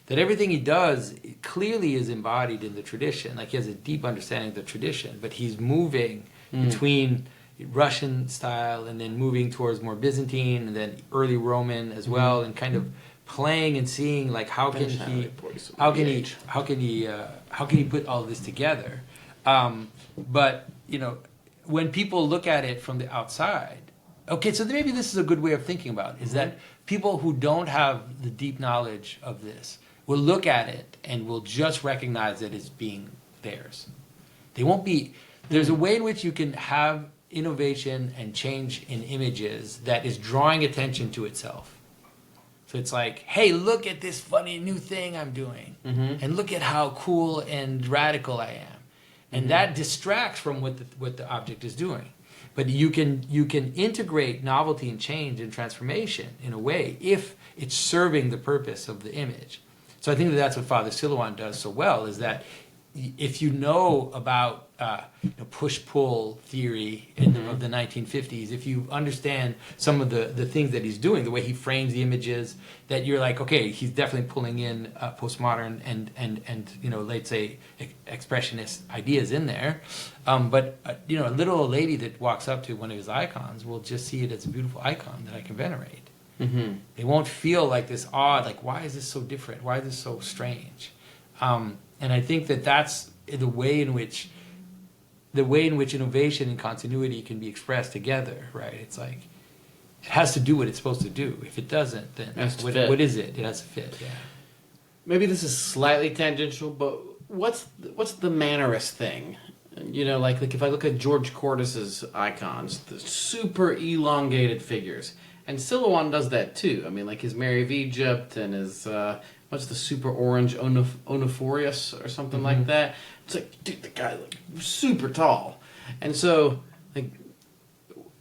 That everything he does clearly is embodied in the tradition. He has a deep understanding of the tradition, but he's moving between Russian style and then moving towards more Byzantine and then early Roman as well, and kind of playing and seeing how can he put all this together. But when people look at it from the outside, Okay, so maybe this is a good way of thinking about it, is that people who don't have the deep knowledge of this will look at it and will just recognize it as being theirs. They won't be, there's a way in which you can have innovation and change in images that is drawing attention to itself. So it's like, hey, look at this funny new thing I'm doing, and look at how cool and radical I am. And that distracts from what the object is doing. But you can integrate novelty and change and transformation in a way if it's serving the purpose of the image. So I think that's what Father Silouan does so well, is that if you know about push-pull theory of the 1950s, if you understand some of the things that he's doing, the way he frames the images, that you're like, okay, he's definitely pulling in postmodern and let's say expressionist ideas in there. But a little old lady that walks up to one of his icons will just see it as a beautiful icon that I can venerate. They won't feel like this odd, like, why is this so different? Why is this so strange? And I think that's the way in which innovation and continuity can be expressed together, right? It's like it has to do what it's supposed to do. If it doesn't, then what is it? It has to fit. Yeah. Maybe this is slightly tangential, but what's the mannerist thing? Like if I look at George Cordis's icons, the super elongated figures, and Silouan does that too. I mean, like his Mary of Egypt and his what's the super orange Onophorius or something like that. It's like, dude, the guy like super tall, and so like,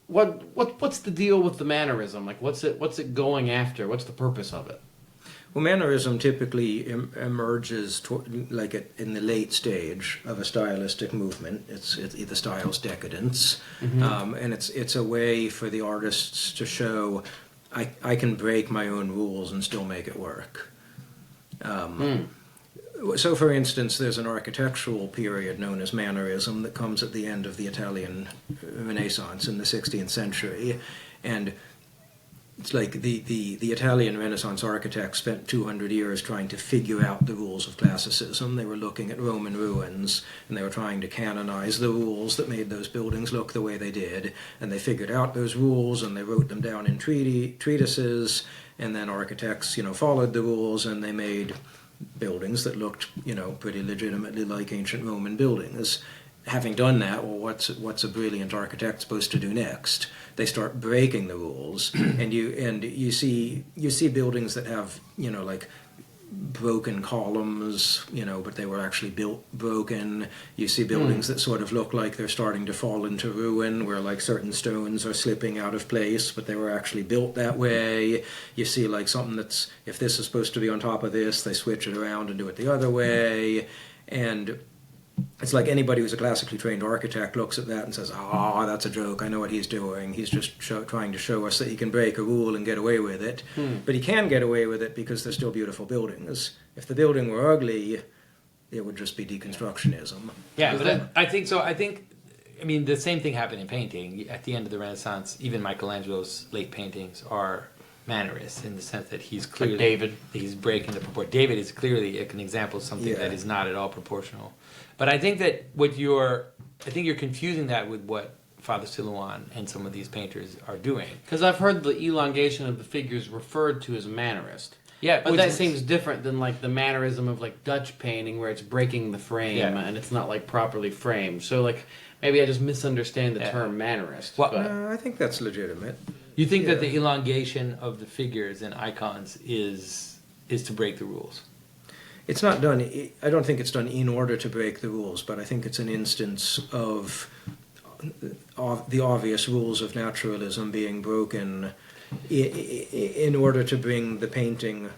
what's the deal with the mannerism? Like, what's it going after? What's the purpose of it? Well, mannerism typically emerges in the late stage of a stylistic movement. It's the style's decadence, and it's a way for the artists to show I can break my own rules and still make it work. So, for instance, there's an architectural period known as Mannerism that comes at the end of the Italian Renaissance in the 16th century, and it's like the Italian Renaissance architects spent 200 years trying to figure out the rules of classicism. They were looking at Roman ruins, and they were trying to canonize the rules that made those buildings look the way they did, and they figured out those rules, and they wrote them down in treatises, and then architects, followed the rules, and they made buildings that looked, pretty legitimately like ancient Roman buildings. Having done that, well, what's a brilliant architect supposed to do next? They start breaking the rules, and you see buildings that have, like broken columns, but they were actually built broken. You see buildings that sort of look like they're starting to fall into ruin, where like certain stones are slipping out of place, but they were actually built that way. You see like something that's, if this is supposed to be on top of this, they switch it around and do it the other way. And it's like anybody who's a classically trained architect looks at that and says, that's a joke, I know what he's doing. He's just trying to show us that he can break a rule and get away with it. But he can get away with it because they're still beautiful buildings. If the building were ugly, it would just be deconstructionism. Yeah, but I think the same thing happened in painting. At the end of the Renaissance, even Michelangelo's late paintings are mannerist in the sense that he's clearly... Like David. He's breaking the proportion. David is clearly an example of something that is not at all proportional. But I think that you're confusing that with what Father Silouan and some of these painters are doing. Because I've heard the elongation of the figures referred to as mannerist. Yeah, but that seems different than like the mannerism of like Dutch painting, where it's breaking the frame and it's not like properly framed. So like maybe I just misunderstand the term mannerist. Well, I think that's legitimate. You think that the elongation of the figures and icons is to break the rules? It's not done, I don't think it's done in order to break the rules, but I think it's an instance of the obvious rules of naturalism being broken in order to bring the painting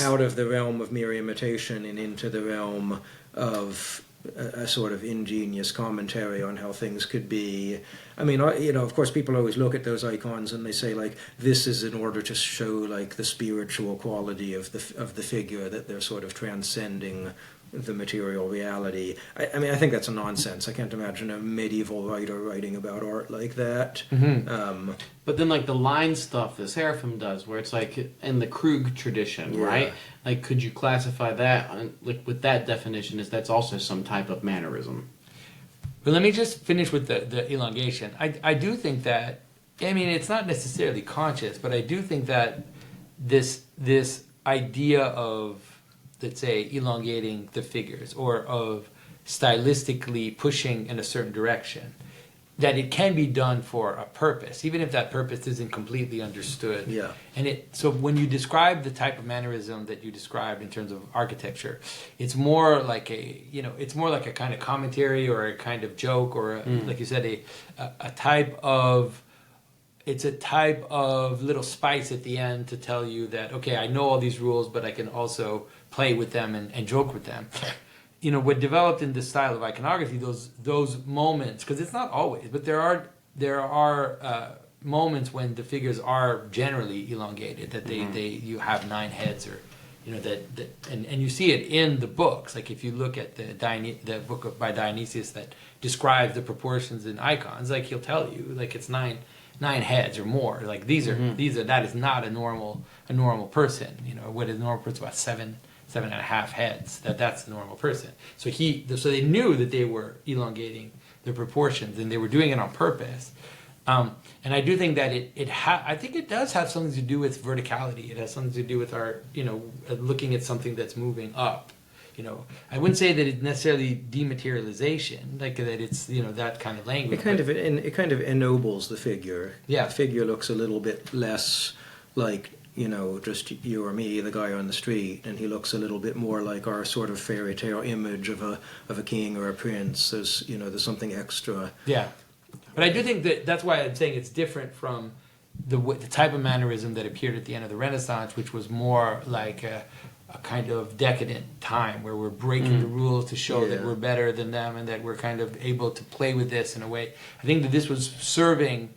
out of the realm of mere imitation and into the realm of a sort of ingenious commentary on how things could be. I mean, of course, people always look at those icons and they say, like, this is in order to show, like, the spiritual quality of the figure, that they're sort of transcending the material reality. I mean, I think that's a nonsense. I can't imagine a medieval writer writing about art like that. But then, like, the line stuff that Seraphim does, where it's, like, in the Krug tradition, right? Like, could you classify that, like, with that definition, as that's also some type of mannerism? But let me just finish with the elongation. I do think that I mean, it's not necessarily conscious, but I do think that this idea of, let's say, elongating the figures or of stylistically pushing in a certain direction, that it can be done for a purpose, even if that purpose isn't completely understood. Yeah. And so when you describe the type of mannerism that you described in terms of architecture, it's more like a kind of commentary or a kind of joke or like you said, a type of, it's a type of little spice at the end to tell you that, okay, I know all these rules, but I can also play with them and joke with them. What developed in the style of iconography, those moments, because it's not always, but there are moments when the figures are generally elongated, that you have 9 heads, or and you see it in the books. Like if you look at the book by Dionysius that describes the proportions in icons, like he'll tell you like it's 9 heads or more. Like these are that is not a normal person. What is a normal person? About 7.5 heads. That's the normal person. So they knew that they were elongating their proportions, and they were doing it on purpose. And I do think that I think it does have something to do with verticality. It has something to do with our, looking at something that's moving up. I wouldn't say that it's necessarily dematerialization, like that it's that kind of language. It kind of ennobles the figure. Yeah. The figure looks a little bit less like just you or me, the guy on the street, and he looks a little bit more like our sort of fairy tale image of a king or a prince. There's something extra. Yeah, but I do think that's why I'm saying it's different from the type of mannerism that appeared at the end of the Renaissance, which was more like a kind of decadent time where we're breaking the rules to show that we're better than them and that we're kind of able to play with this in a way. I think that this was serving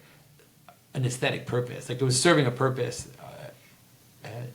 an aesthetic purpose. Like it was serving a purpose.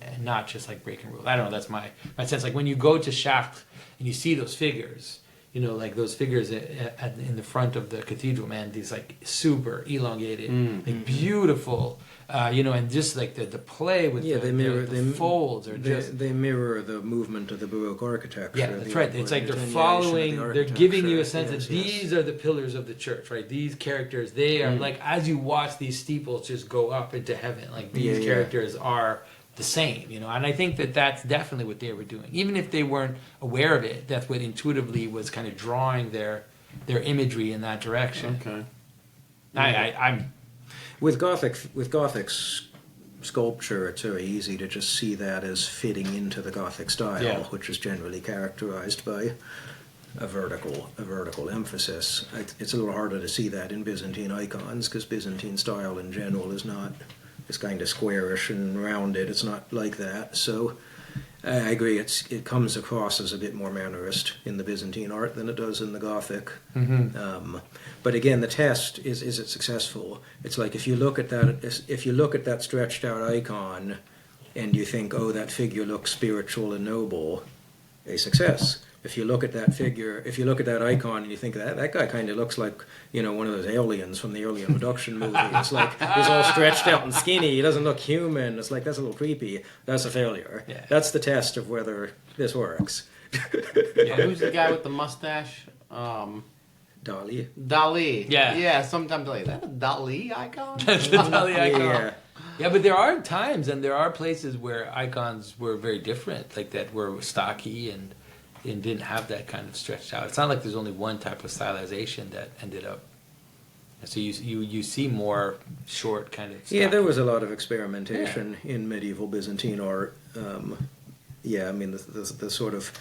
And not just like breaking rules. I don't know. That's my sense. Like when you go to Chartres and you see those figures, like those figures in the front of the cathedral, man, these like super elongated, like beautiful, and just like the play with the folds, or they mirror the movement of the Baroque architecture. Yeah, that's right. It's like they're following. They're giving you a sense that these are the pillars of the church, right? These characters, they are like as you watch these steeples just go up into heaven, like these characters are the same, and I think that that's definitely what they were doing. Even if they weren't aware of it, that's what intuitively was kind of drawing their imagery in that direction. Okay. I'm with Gothic sculpture, it's very easy to just see that as fitting into the Gothic style, which is generally characterized by a vertical emphasis. It's a little harder to see that in Byzantine icons, because Byzantine style in general is not. It's kind of squarish and rounded. It's not like that. So I agree. It comes across as a bit more mannerist in the Byzantine art than it does in the Gothic. But again, the test is it successful? It's like if you look at that stretched out icon, and you think, oh, that figure looks spiritual and noble, a success. If you look at that figure, if you look at that icon and you think that guy kind of looks like, one of those aliens from the early Abduction movie. It's like he's all stretched out and skinny. He doesn't look human. It's like, that's a little creepy. That's a failure. Yeah. That's the test of whether this works. Who's the guy with the mustache? Dali. Yeah. Yeah, sometimes like, is that a Dali icon? That's the Dali icon. Yeah, but there are times and there are places where icons were very different, like that were stocky and didn't have that kind of stretched out. It's not like there's only one type of stylization that ended up. So you see more short kind of. Yeah, there was a lot of experimentation in medieval Byzantine art. I mean the sort of,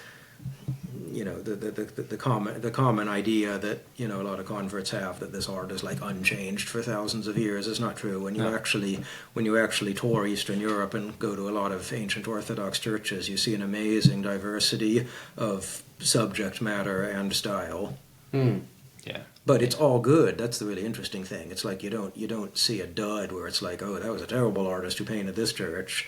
the common idea that a lot of converts have that this art is like unchanged for thousands of years is not true. When you actually tour Eastern Europe and go to a lot of ancient Orthodox churches, you see an amazing diversity of subject matter and style. Yeah. But it's all good. That's the really interesting thing. It's like you don't see a dud where it's like, oh, that was a terrible artist who painted this church.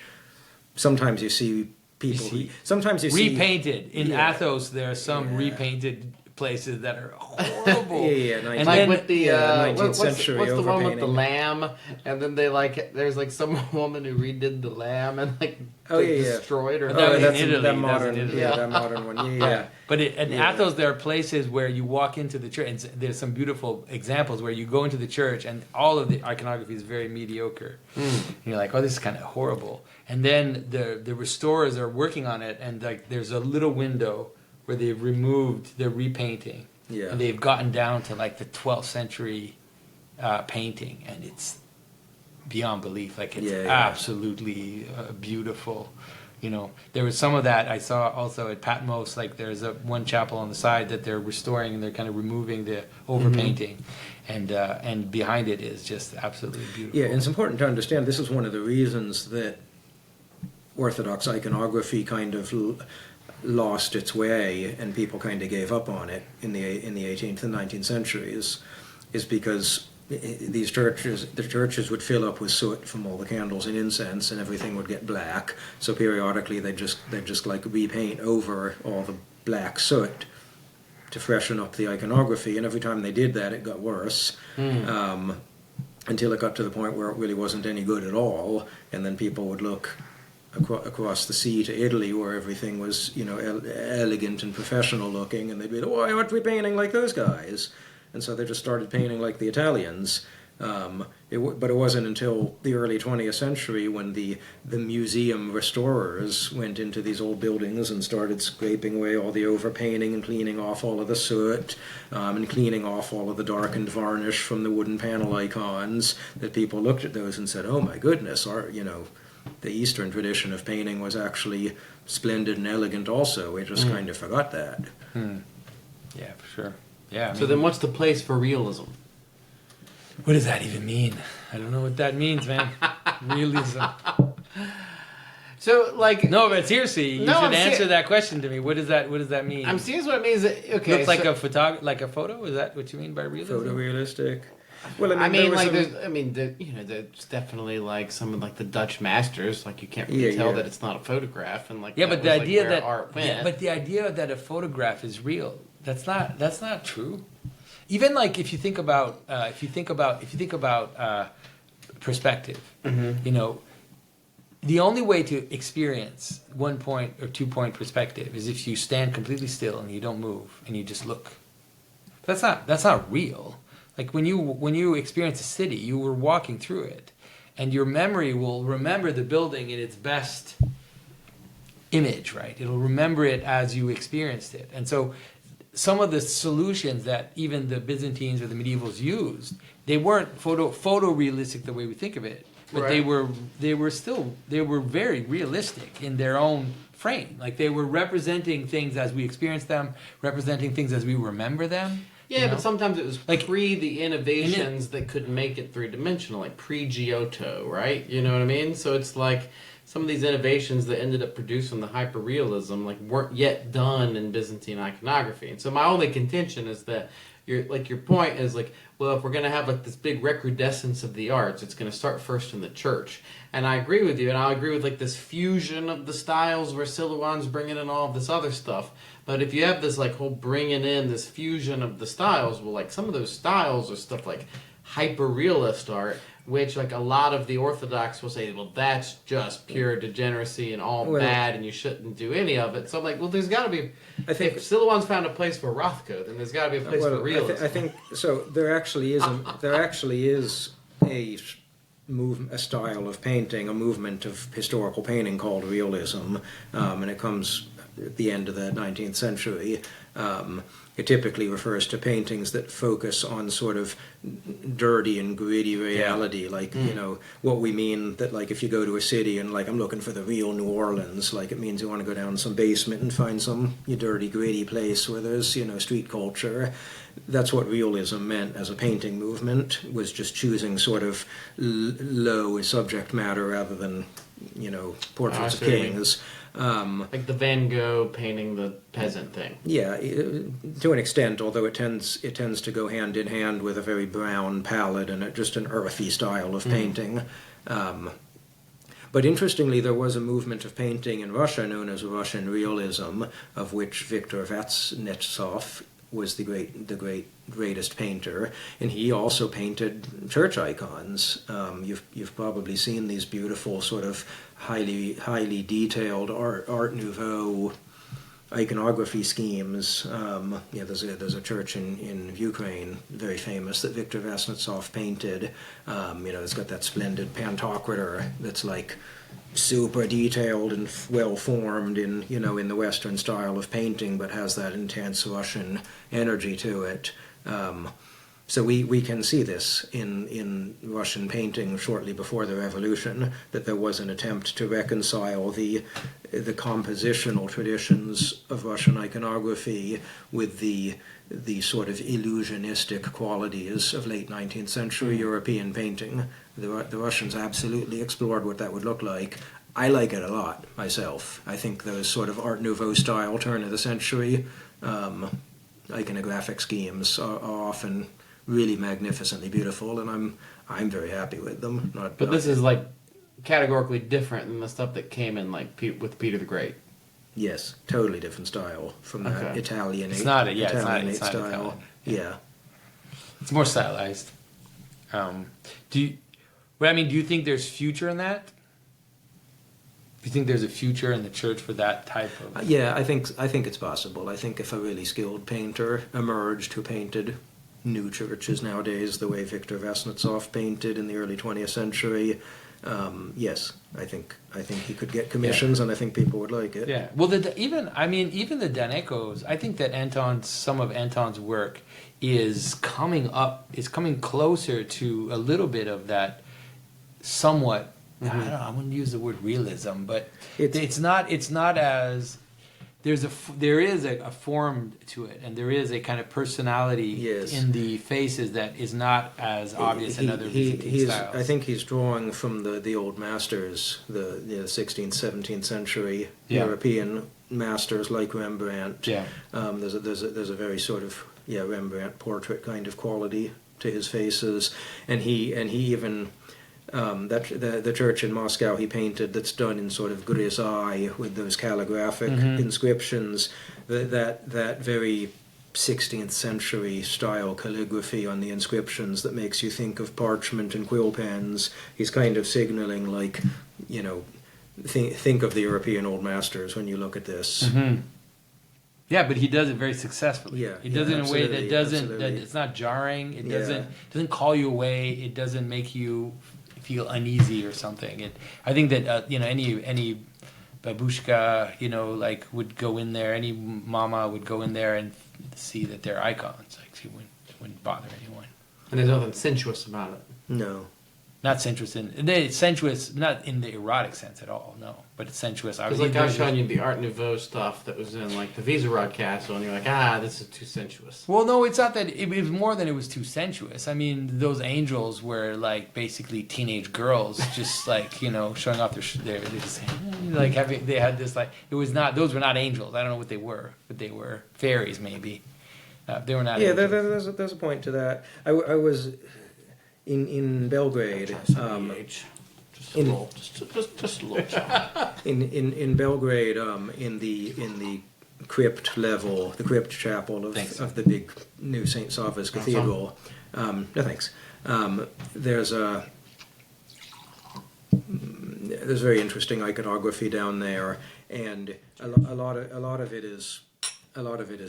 Sometimes you see people. Sometimes you see repainted in Athos. There are some repainted places that are horrible. Yeah, And Like then, with the 19th what's century the one with the overpainting. lamb, and then they like there's like some woman who redid the lamb and like destroyed her. But that was in that's Italy, that that's in modern, Italy. yeah, that modern one. Yeah. But in Yeah. Athos, there are places where you walk into the church, and there's some beautiful examples where you go into the church, and all of the iconography is very mediocre. And you're like, oh, this is kind of horrible. And then the restorers are working on it, and like there's a little window where they've removed the repainting, Yeah. and they've gotten down to like the 12th century painting, and it's beyond belief. Like it's absolutely beautiful. You know, there was some of that I saw also at Patmos. Like there's one chapel on the side that they're restoring, and they're kind of removing the overpainting, and behind it is just absolutely beautiful. Yeah, and it's important to understand this is one of the reasons that Orthodox iconography kind of lost its way and people kind of gave up on it in the 18th and 19th centuries, is because the churches would fill up with soot from all the candles and incense, and everything would get black. So periodically they'd just like repaint over all the black soot to freshen up the iconography, and every time they did that it got worse. Until it got to the point where it really wasn't any good at all, and then people would look across the sea to Italy, where everything was, you know, elegant and professional looking, and they'd be like, why aren't we painting like those guys? And so they just started painting like the Italians. But it wasn't until the early 20th century when the museum restorers went into these old buildings and started scraping away all the overpainting and cleaning off all of the soot, and cleaning off all of the darkened varnish from the wooden panel icons, that people looked at those and said, oh my goodness, the Eastern tradition of painting was actually splendid and elegant also. We just kind of forgot that. Yeah, for sure. Yeah. So then, what's the place for realism? What does that even mean? I don't know what that means, man. Realism. So, like, No, but seriously, you No, should I'm answer se- that question to me. What does that mean? I'm serious. What it means. Okay, Looks like so, like a photo. Is that what you mean by realism? Photorealistic. Well, I mean, like, there's there's definitely like some of like the Dutch masters. Like, you can't really tell that it's not a photograph, and like Yeah, that but the was, like, idea where that art went. yeah, but the idea that a photograph is real, that's not true. Even like if you think about perspective, you know, the only way to experience 1 point or 2 point perspective is if you stand completely still and you don't move and you just look. That's not real. Like when you experience a city, you were walking through it, and your memory will remember the building in its best image, right? It'll remember it as you experienced it. And so some of the solutions that even the Byzantines or the medievals used, they weren't photorealistic the way we think of it, but Right. they were very realistic in their own frame. Like they were representing things as we experience them, representing things as we remember them. Yeah, you know? but sometimes it was Like- pre the innovations that could make it three-dimensional, like pre-Giotto, right? You know what I mean? So it's like some of these innovations that ended up producing the hyperrealism like weren't yet done in Byzantine iconography. And so my only contention is that your point is like, well, if we're going to have like this big recrudescence of the arts, it's going to start first in the church. And I agree with you, and I agree with like this fusion of the styles where Silouan's bringing in all of this other stuff. But if you have this like whole bringing in this fusion of the styles, well, like some of those styles are stuff like hyper-realist art, which like a lot of the Orthodox will say, well, that's just pure degeneracy and all bad, and you shouldn't do any of it. So I'm like, well, there's got to be. I think if Silouan's found a place for Rothko, then there's got to be a place for realism. I think so. There actually is a style of painting, a movement of historical painting called realism, and it comes at the end of the 19th century. It typically refers to paintings that focus on sort of dirty and gritty reality, like, you know, what we mean that, like, if you go to a city and, like, I'm looking for the real New Orleans, like, it means you want to go down some basement and find some dirty, gritty place where there's, you know, street culture. That's what realism meant as a painting movement, was just choosing sort of low subject matter rather than, you know, portraits of kings. Like the Van Gogh painting the peasant thing. Yeah, to an extent, although it tends to go hand in hand with a very brown palette and just an earthy style of painting. But interestingly, there was a movement of painting in Russia known as Russian realism, of which Viktor Vaznetsov was the greatest painter, and he also painted church icons. You've probably seen these beautiful sort of highly detailed Art Nouveau iconography schemes. There's a church in Ukraine, very famous, that Viktor Vasnetsov painted. It's got that splendid pantocrator that's like super detailed and well formed in the Western style of painting, but has that intense Russian energy to it. So we can see this in Russian painting shortly before the revolution, that there was an attempt to reconcile the compositional traditions of Russian iconography with the sort of illusionistic qualities of late 19th century European painting. The Russians absolutely explored what that would look like. I like it a lot myself. I think those sort of Art Nouveau style, turn of the century iconographic schemes are often really magnificently beautiful, and I'm very happy with them. But this is like categorically different than the stuff that came in like with Peter the Great. Yes, totally different style from that Italian. It's not Italianate it's not style. Italian. Yeah. It's more stylized. Do you think there's future in that? Do you think there's a future in the church for that type of? Yeah, I think it's possible. I think if a really skilled painter emerged who painted new churches nowadays the way Viktor Vasnetsov painted in the early 20th century, yes, I think he could get commissions, and I think people would like it. Yeah. Well, even the Danekos, I think that some of Anton's work is coming closer to a little bit of that somewhat. Mm-hmm. I wouldn't use the word realism, but it's not as there is a form to it, and there is a kind of personality in the faces that is not as obvious in other styles. I think he's drawing from the old masters, the 16th, 17th century European masters like Rembrandt. Yeah. There's a very sort of Rembrandt portrait kind of quality to his faces, and he even. The church in Moscow he painted, that's done in sort of grisaille with those calligraphic inscriptions, that very 16th century style calligraphy on the inscriptions that makes you think of parchment and quill pens. He's kind of signaling like, think of the European old masters when you look at this. Mm-hmm. Yeah, but he does it very successfully. Yeah, he does it in a way that it's not jarring. It doesn't call you away. It doesn't make you feel uneasy or something. I think that any babushka like would go in there, any mama would go in there and see that they're icons. Like she wouldn't bother anyone. And there's nothing sensuous about it. No. Not sensuous sensuous, not in the erotic sense at all. No, but it's sensuous. Because like I was showing you the Art Nouveau stuff that was in like the Vizarod Castle, and you're like, this is too sensuous. Well, no, it's not that. It was more than it was too sensuous. I mean, those angels were like basically teenage girls, just like showing off their like having. They had this like it was not. Those were not angels. I don't know what they were, but they were fairies maybe. They were not. Yeah, there's a point to that. I was. In Belgrade, just a little. in Belgrade, in the crypt level, the crypt chapel of the big new St. Sava's Cathedral. No thanks. There's very interesting iconography down there, and a lot of it is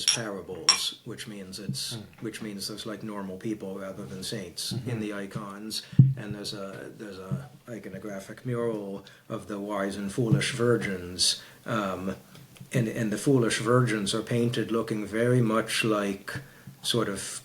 parables, which means there's like normal people rather than saints in the icons, and there's a iconographic mural of the wise and foolish virgins, and the foolish virgins are painted looking very much like sort of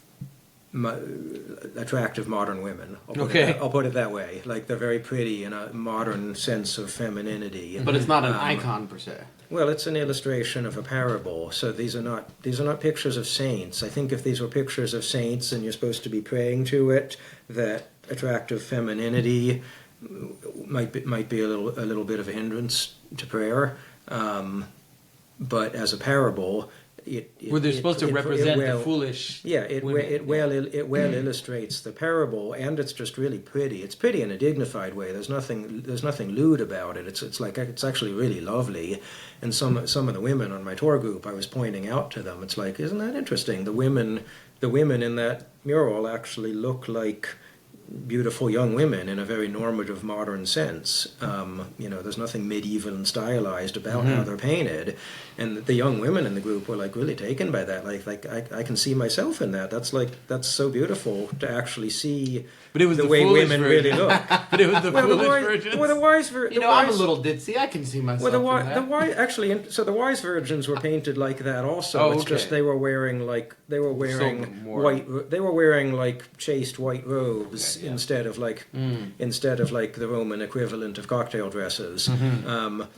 attractive modern women. I'll put it that way. Like they're very pretty in a modern sense of femininity. But it's not an icon per se. Well, it's an illustration of a parable. So these are not pictures of saints. I think if these were pictures of saints and you're supposed to be praying to it, that attractive femininity might be a little bit of a hindrance to prayer. But as a parable, Where they're supposed to represent the foolish. Yeah, it well illustrates the parable, and it's just really pretty. It's pretty in a dignified way. There's nothing lewd about it. It's actually really lovely. And some of the women on my tour group, I was pointing out to them, it's like, isn't that interesting? The women in that mural actually look like beautiful young women in a very normative modern sense. There's nothing medieval and stylized about how they're painted, and the young women in the group were like really taken by that. Like I can see myself in that. That's so beautiful to actually see. But it was the way women really look. But it was the foolish virgins. Well, the wise virgins. I'm a little ditzy. I can see myself. Well, in that. the wise virgins were painted like that also. Oh, it's okay. just they were wearing chaste white robes instead of like the Roman equivalent of cocktail dresses.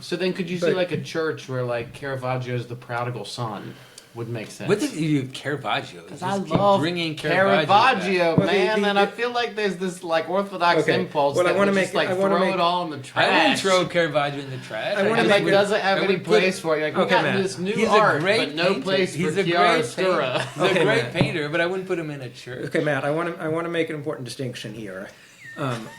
So then, could you see like a church where like Caravaggio's The Prodigal Son would make sense? What did you do Caravaggio? Because I love bringing Caravaggio, Well, man, and I feel like there's this like orthodox impulse Well, I that wanna would just make- like I wanna throw make- it all in the trash. I wouldn't throw Caravaggio in the trash. I wanna and make like it- doesn't have I any would put place for it. Like we Okay, got Matt. this new He's a art, great but no painter. place He's for a great chiaroscuro. painter. He's Okay, a great Matt. painter, but I wouldn't put him in a church. Okay, Matt, I want to make an important distinction here.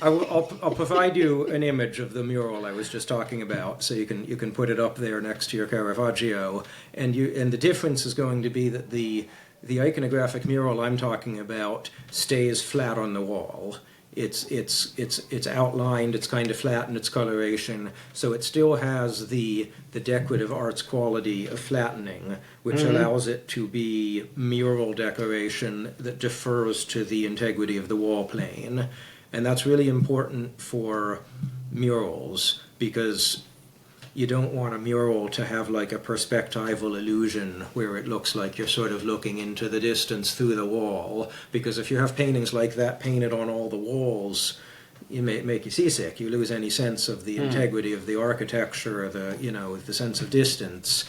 I'll provide you an image of the mural I was just talking about, so you can put it up there next to your Caravaggio, and the difference is going to be that the iconographic mural I'm talking about stays flat on the wall. It's outlined, it's kind of flat in its coloration, so it still has the decorative arts quality of flattening, which allows it to be mural decoration that defers to the integrity of the wall plane. And that's really important for murals, because you don't want a mural to have like a perspectival illusion where it looks like you're sort of looking into the distance through the wall, because if you have paintings like that painted on all the walls, it may make you seasick. You lose any sense of the integrity of the architecture, or the sense of distance.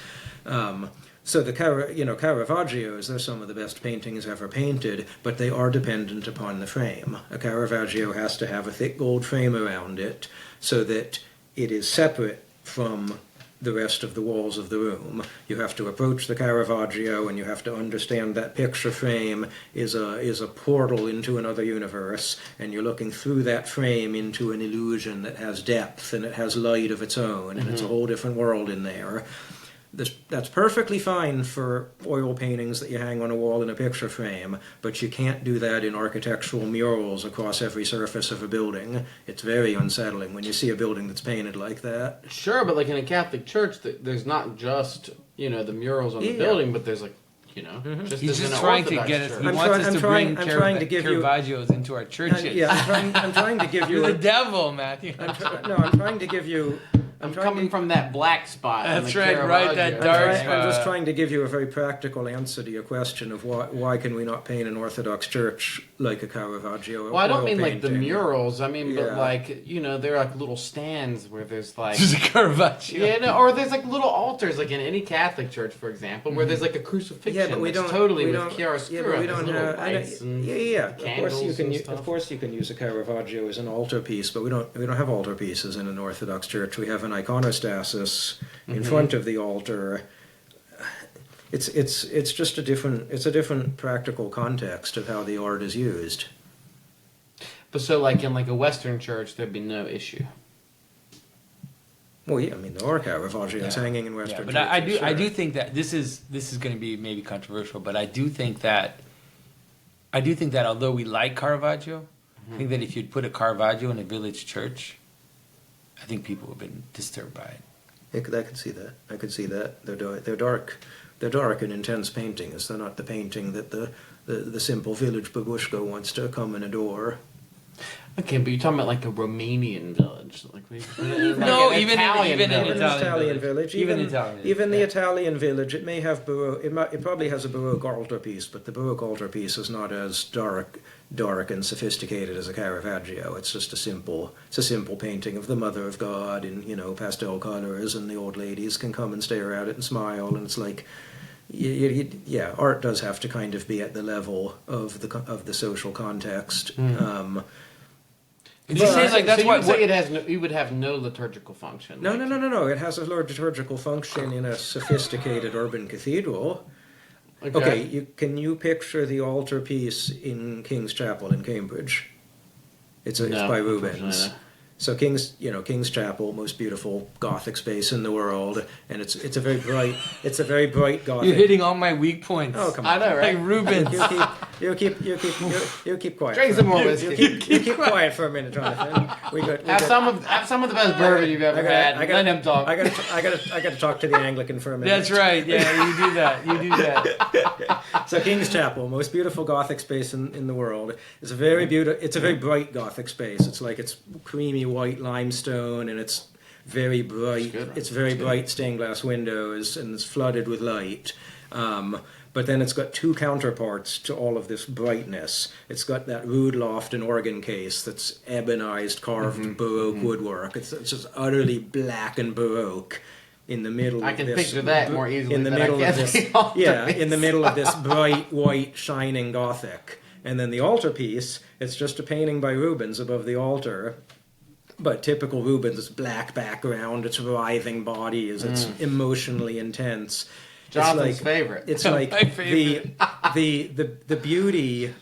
So the Caravaggios, they're some of the best paintings ever painted, but they are dependent upon the frame. A Caravaggio has to have a thick gold frame around it so that it is separate from the rest of the walls of the room. You have to approach the Caravaggio, and you have to understand that picture frame is a portal into another universe, and you're looking through that frame into an illusion that has depth and it has light of its own, and it's a whole different world in there. That's perfectly fine for oil paintings that you hang on a wall in a picture frame, but you can't do that in architectural murals across every surface of a building. It's very unsettling when you see a building that's painted like that. Sure, but like in a Catholic church, there's not just the murals on the building, but there's like just He's as in just an trying to Orthodox get us. church. He I'm wants try- us I'm to trying- bring I'm trying to give you- Caravaggios into our churches. I'm trying to give you. You're the devil, Matthew. I'm trying to give you. I'm coming from that black spot. in That's the right, right, that Caravaggio. dark I'm just trying to give you a very practical answer to your question of why can we not paint an Orthodox church like a Caravaggio? Well, I don't oil mean like the painting? murals. I mean, but Yeah. like they're like little stands where there's like Just a Caravaggio. yeah, no, or there's like little altars, like in any Catholic church, for example, where there's like a crucifixion. Yeah, but we that's don't totally we with don't, chiaroscuro. Yeah, but we there's don't little have. lights and Of course candles you can. and stuff. Of course you can use a Caravaggio as an altarpiece, but we don't have altarpieces in an Orthodox church. We have an iconostasis in front of the altar. It's just a different practical context of how the art is used. But so like in like a Western church, there'd be no issue. Well, yeah, I mean there are Caravaggios hanging in Western but churches. I do think that this is going to be maybe controversial, but I do think that although we like Caravaggio, I think that if you'd put a Caravaggio in a village church, I think people would have been disturbed by it. I could see that. I could see that. They're dark. They're dark and intense paintings. They're not the painting that the simple village babushka wants to come and adore. Okay, but you're talking about like a Romanian village, like No, an even Italian in village. Italian village. Even Italian village, Even the yeah. Italian village, it may have Baroque. It probably has a Baroque altarpiece, but the Baroque altarpiece is not as dark and sophisticated as a Caravaggio. It's just a simple painting of the Mother of God in pastel colors, and the old ladies can come and stare at it and smile, and it's like. Yeah, art does have to kind of be at the level of the social context. Just saying, like, that's so why you would say it would have no liturgical function. No. It has a liturgical function in a sophisticated urban cathedral. Okay, can you picture the altarpiece in King's Chapel in Cambridge? It's by Rubens. No. So King's Chapel, most beautiful Gothic space in the world, and it's a very bright Gothic. You're hitting all my weak points. Oh, come on! I know, right? Like Rubens. You keep quiet. Drink some more whiskey. You keep quiet for a minute, Jonathan. Have some of the best bourbon you've ever had. Let him talk. I gotta talk to the Anglican for a minute. That's right. Yeah, you do that. You do that. So King's Chapel, most beautiful Gothic space in the world. It's a very beautiful. It's a very bright Gothic space. It's creamy white limestone, and it's very bright. It's very bright stained glass windows, and it's flooded with light. But then it's got two counterparts to all of this brightness. It's got that rude loft and organ case that's ebonized, carved Baroque woodwork. It's just utterly black and Baroque. In the middle, I can picture that more easily. In the middle of this, in the middle of this bright white shining Gothic, and then the altarpiece. It's just a painting by Rubens above the altar. But typical Rubens, it's black background, it's writhing bodies, it's emotionally intense. Jonathan's favorite. It's like the beauty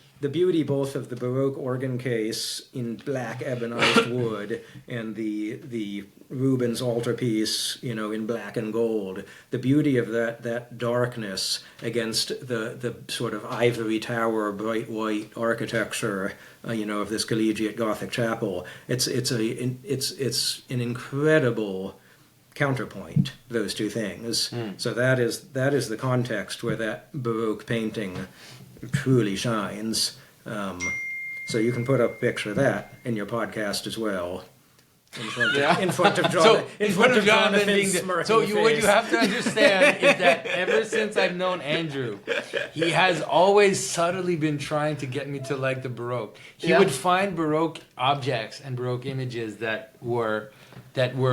both of the Baroque organ case in black ebonized wood and the Rubens altarpiece, in black and gold. The beauty of that darkness against the sort of ivory tower, bright white architecture, of this collegiate Gothic chapel. It's an incredible counterpoint, those two things. So that is the context where that Baroque painting truly shines. So you can put up a picture of that in your podcast as well. In front of Jonathan being smirking so face. what you have to understand is that ever since I've known Andrew, he has always subtly been trying to get me to like the Baroque. He would find Baroque objects and Baroque images that were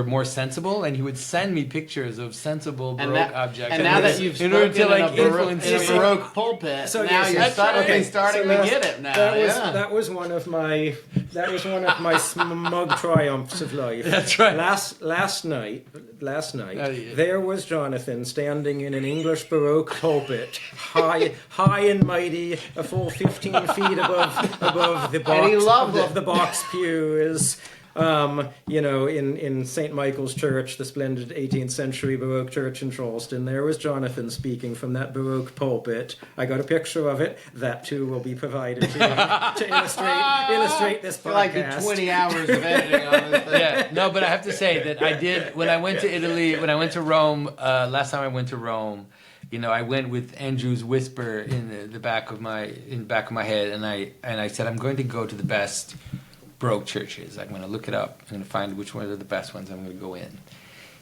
more sensible, and he would send me pictures of sensible Baroque objects. And now that you've spoken in a Baroque pulpit, so now you're suddenly starting to get it. Now that was one of my smug triumphs of life. That's right. Last night, there was Jonathan standing in an English Baroque pulpit, high and mighty, a full 15 feet above the box, and he loved above the box pews. In St. Michael's Church, the splendid 18th century Baroque church in Charleston, there was Jonathan speaking from that Baroque pulpit. I got a picture of it. That too will be provided to you to illustrate this podcast. Like the 20 hours of editing on this thing. Yeah, no, but I have to say that I did when I went to Italy, when I went to Rome. Last time I went to Rome, I went with Andrew's whisper in the back of my head, and I said I'm going to go to the best Baroque churches. I'm going to look it up. I'm going to find which ones are the best ones. I'm going to go in,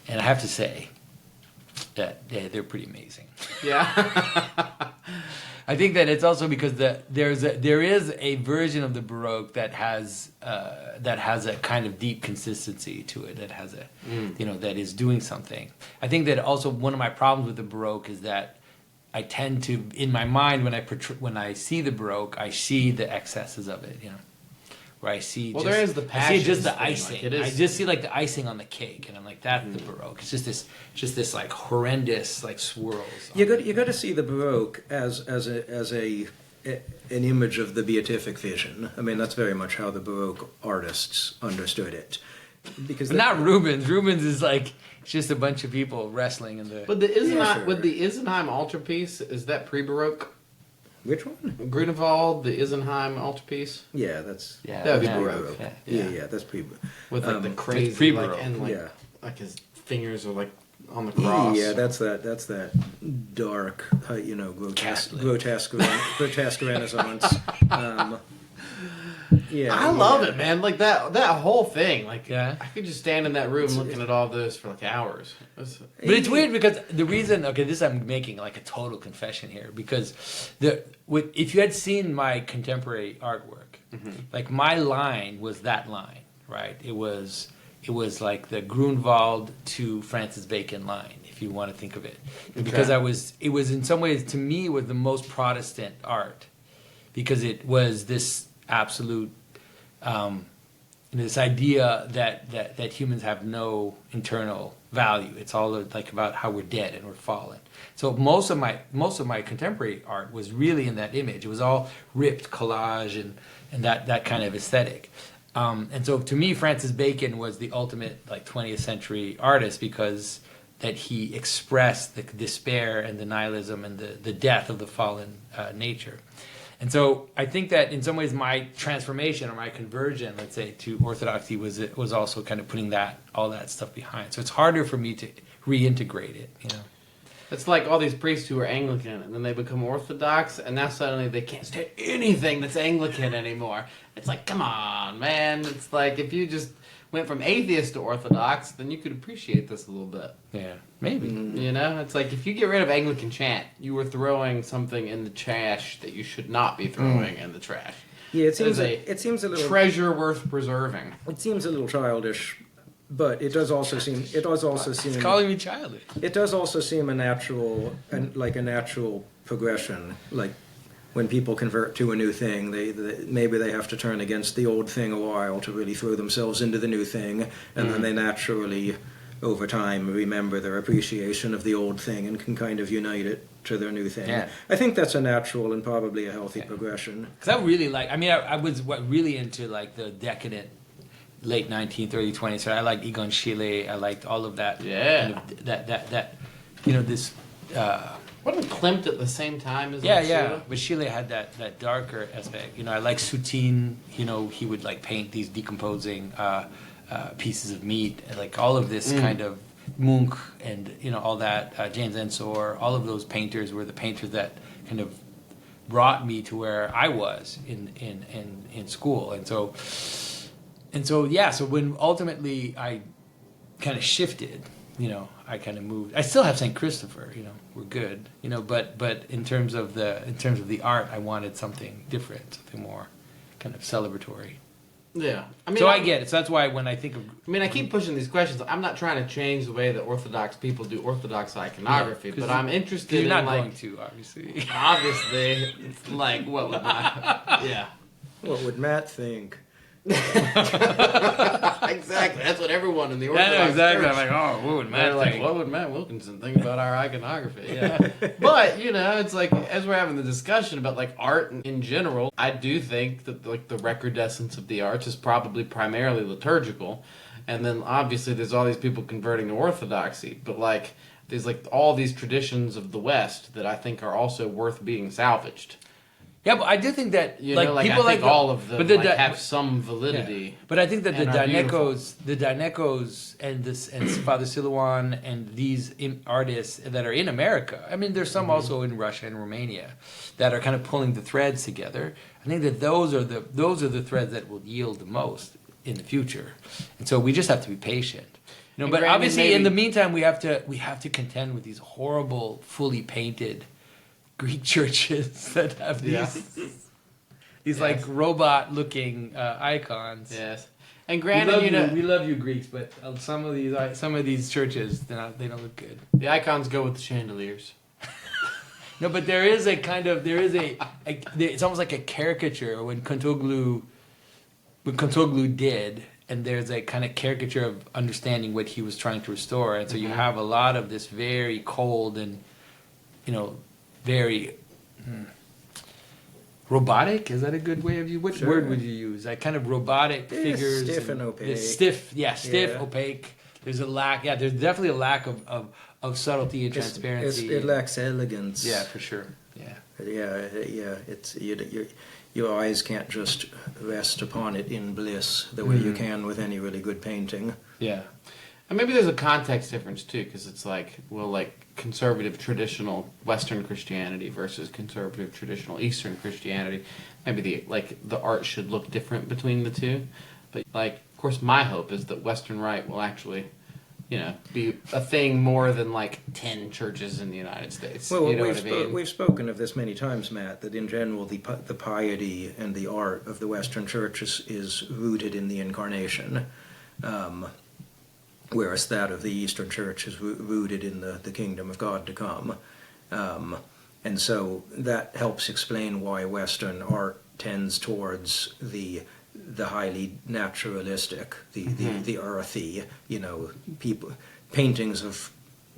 and I have to say that they're pretty amazing. Yeah. I think that it's also because there is a version of the Baroque that has a kind of deep consistency to it. That has that is doing something. I think that also one of my problems with the Baroque is that I tend to, in my mind, when I see the Baroque, I see the excesses of it. Where I see, there is the passion. I see just the icing. Like I just see like the icing on the cake, and I'm like, that's the Baroque. It's just this like horrendous like swirls. You got to see the Baroque as an image of the beatific vision. I mean, that's very much how the Baroque artists understood it. Because not Rubens. Rubens is like it's just a bunch of people wrestling in the. But the Isenheim altarpiece, is that pre-Baroque? Which one? Grunewald, the Isenheim altarpiece. Yeah, that's that would be Baroque. Yeah, that's pre. With like the crazy pre-Baroque. Like his fingers are like on the cross. Yeah, that's that dark, grotesque Renaissance. I love it, man. Like that whole thing. Like, I could just stand in that room looking at all this for like hours. But it's weird because the reason. Okay, I'm making like a total confession here because if you had seen my contemporary artwork, like my line was that line, right? It was like the Grunewald to Francis Bacon line, if you want to think of it, because it was in some ways to me was the most Protestant art because it was this absolute this idea that humans have no internal value. It's all like about how we're dead and we're fallen. So most of my contemporary art was really in that image. It was all ripped collage and that kind of aesthetic. And so to me, Francis Bacon was the ultimate like 20th century artist, because that he expressed the despair and the nihilism and the death of the fallen nature. And so I think that in some ways my transformation or my conversion, let's say, to Orthodoxy was also kind of putting all that stuff behind. So it's harder for me to reintegrate it, you know. It's like all these priests who are Anglican, and then they become Orthodox, and now suddenly they can't stand anything that's Anglican anymore. It's like, come on, man. It's like if you just went from atheist to Orthodox, then you could appreciate this a little bit. Yeah, maybe. You know, it's like if you get rid of Anglican chant, you were throwing something in the trash that you should not be throwing in the trash. Yeah, it seems a little treasure worth preserving. It seems a little childish, but it does also seem. It's calling me childish. It does also seem a natural progression. Like when people convert to a new thing, maybe they have to turn against the old thing a while to really throw themselves into the new thing, and then they naturally, over time, remember their appreciation of the old thing and can kind of unite it to their new thing. Yeah. I think that's a natural and probably a healthy progression. Because I really I was really into like the decadent late 19th, early 20th. So I liked Egon Schiele. I liked all of that. Yeah. Kind of that you know, this. Wasn't Klimt at the same time as Yeah. Schiele? But Schiele had that darker aspect. You know, I like Soutine. You know, he would like paint these decomposing pieces of meat, and like all of this kind of Munch and you know all that. James Ensor, all of those painters were the painters that kind of brought me to where I was in school, and so yeah. So when ultimately I kind of shifted, you know, I kind of moved. I still have St. Christopher, you know, we're good, you know, but in terms of the art, I wanted something different, something more kind of celebratory. Yeah, I mean, so I get it. So that's why when I think of, I keep pushing these questions. I'm not trying to change the way that Orthodox people do Orthodox iconography, but I'm interested in you're not like going to, obviously. Obviously, it's like what would What would Matt think? Exactly. That's what everyone in the Orthodox exactly. Church. I'm like, oh, what would Matt They're like, think? what would Matt Wilkinson think about our iconography? Yeah. But, you know, it's like, as we're having the discussion about, like, art in general, I do think that, like, the recrudescence of the arts is probably primarily liturgical. And then, obviously, there's all these people converting to Orthodoxy. But, like, there's, like, all these traditions of the West that I think are also worth being salvaged. Yeah, but I do think that You like know, like, people I think like all of them but the like, have some validity. Yeah. But I think that the and are beautiful. Dynekos and Father Silouan and these artists that are in America. I mean, there's some also in Russia and Romania that are kind of pulling the threads together. I think that those are the threads that will yield the most in the future. And so we just have to be patient. You know, And but granted, obviously maybe- in the meantime we have to contend with these horrible, fully painted Greek churches that have these like robot-looking icons. Yes, and granted, we love you Greeks, but some of these churches they don't look good. the icons go with the chandeliers. No, but it's almost like a caricature when Kontoglu did, and there's a kind of caricature of understanding what he was trying to restore, and so you have a lot of this very cold and very robotic. Is that a good way of you? What word would you use? Like kind of robotic figures. Stiff and opaque. Stiff, opaque. There's a lack. Yeah, there's definitely a lack of subtlety and transparency. It lacks elegance. Yeah, for sure. Yeah. It's your eyes can't just rest upon it in bliss the way you can with any really good painting. Yeah. And maybe there's a context difference too, because it's like, well, like conservative traditional Western Christianity versus conservative traditional Eastern Christianity. Maybe the art should look different between the two. But like, of course, my hope is that Western Rite will actually, be a thing more than like 10 churches in the United States. Well, you know what I mean? we've spoken of this many times, Matt, that in general the piety and the art of the Western Church is rooted in the Incarnation. Whereas that of the Eastern Church is rooted in the kingdom of God to come. And so that helps explain why Western art tends towards the the highly naturalistic, the earthy, paintings of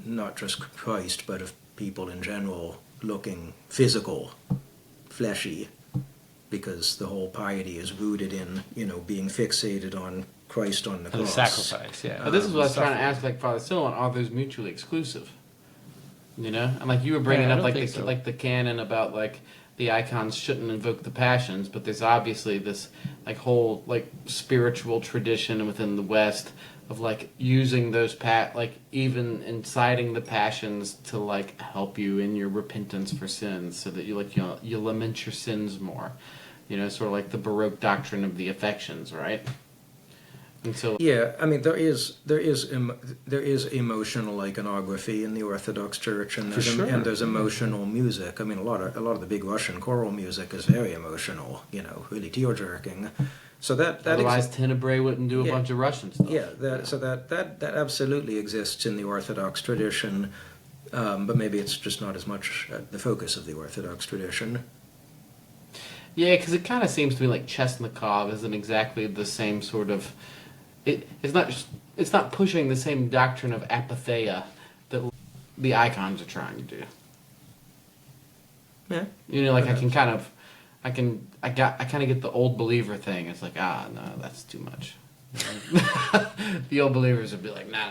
not just Christ, but of people in general looking physical, fleshy, because the whole piety is rooted in, being fixated on Christ on the cross. The sacrifice, yeah. But this is what I was trying to ask, like Father Silouan, are those mutually exclusive? And like you were bringing up like the canon about like the icons shouldn't invoke the passions, but there's obviously this like whole like spiritual tradition within the West of like using those like even inciting the passions to like help you in your repentance for sins, so that you lament your sins more. Sort of like the Baroque doctrine of the affections, right? And so yeah, I mean there is emotional iconography in the Orthodox Church, and there's emotional music. I mean a lot of the big Russian choral music is very emotional, really tear-jerking. So that otherwise Tenebrae wouldn't do a bunch of Russian stuff. Yeah, that absolutely exists in the Orthodox tradition, but maybe it's just not as much the focus of the Orthodox tradition. Yeah, because it kind of seems to me like Chesnikov isn't exactly the same sort of. It's not pushing the same doctrine of apatheia that the icons are trying to do. Yeah. Like I kind of get the old believer thing. It's like, no, that's too much. The old believers would be like, no,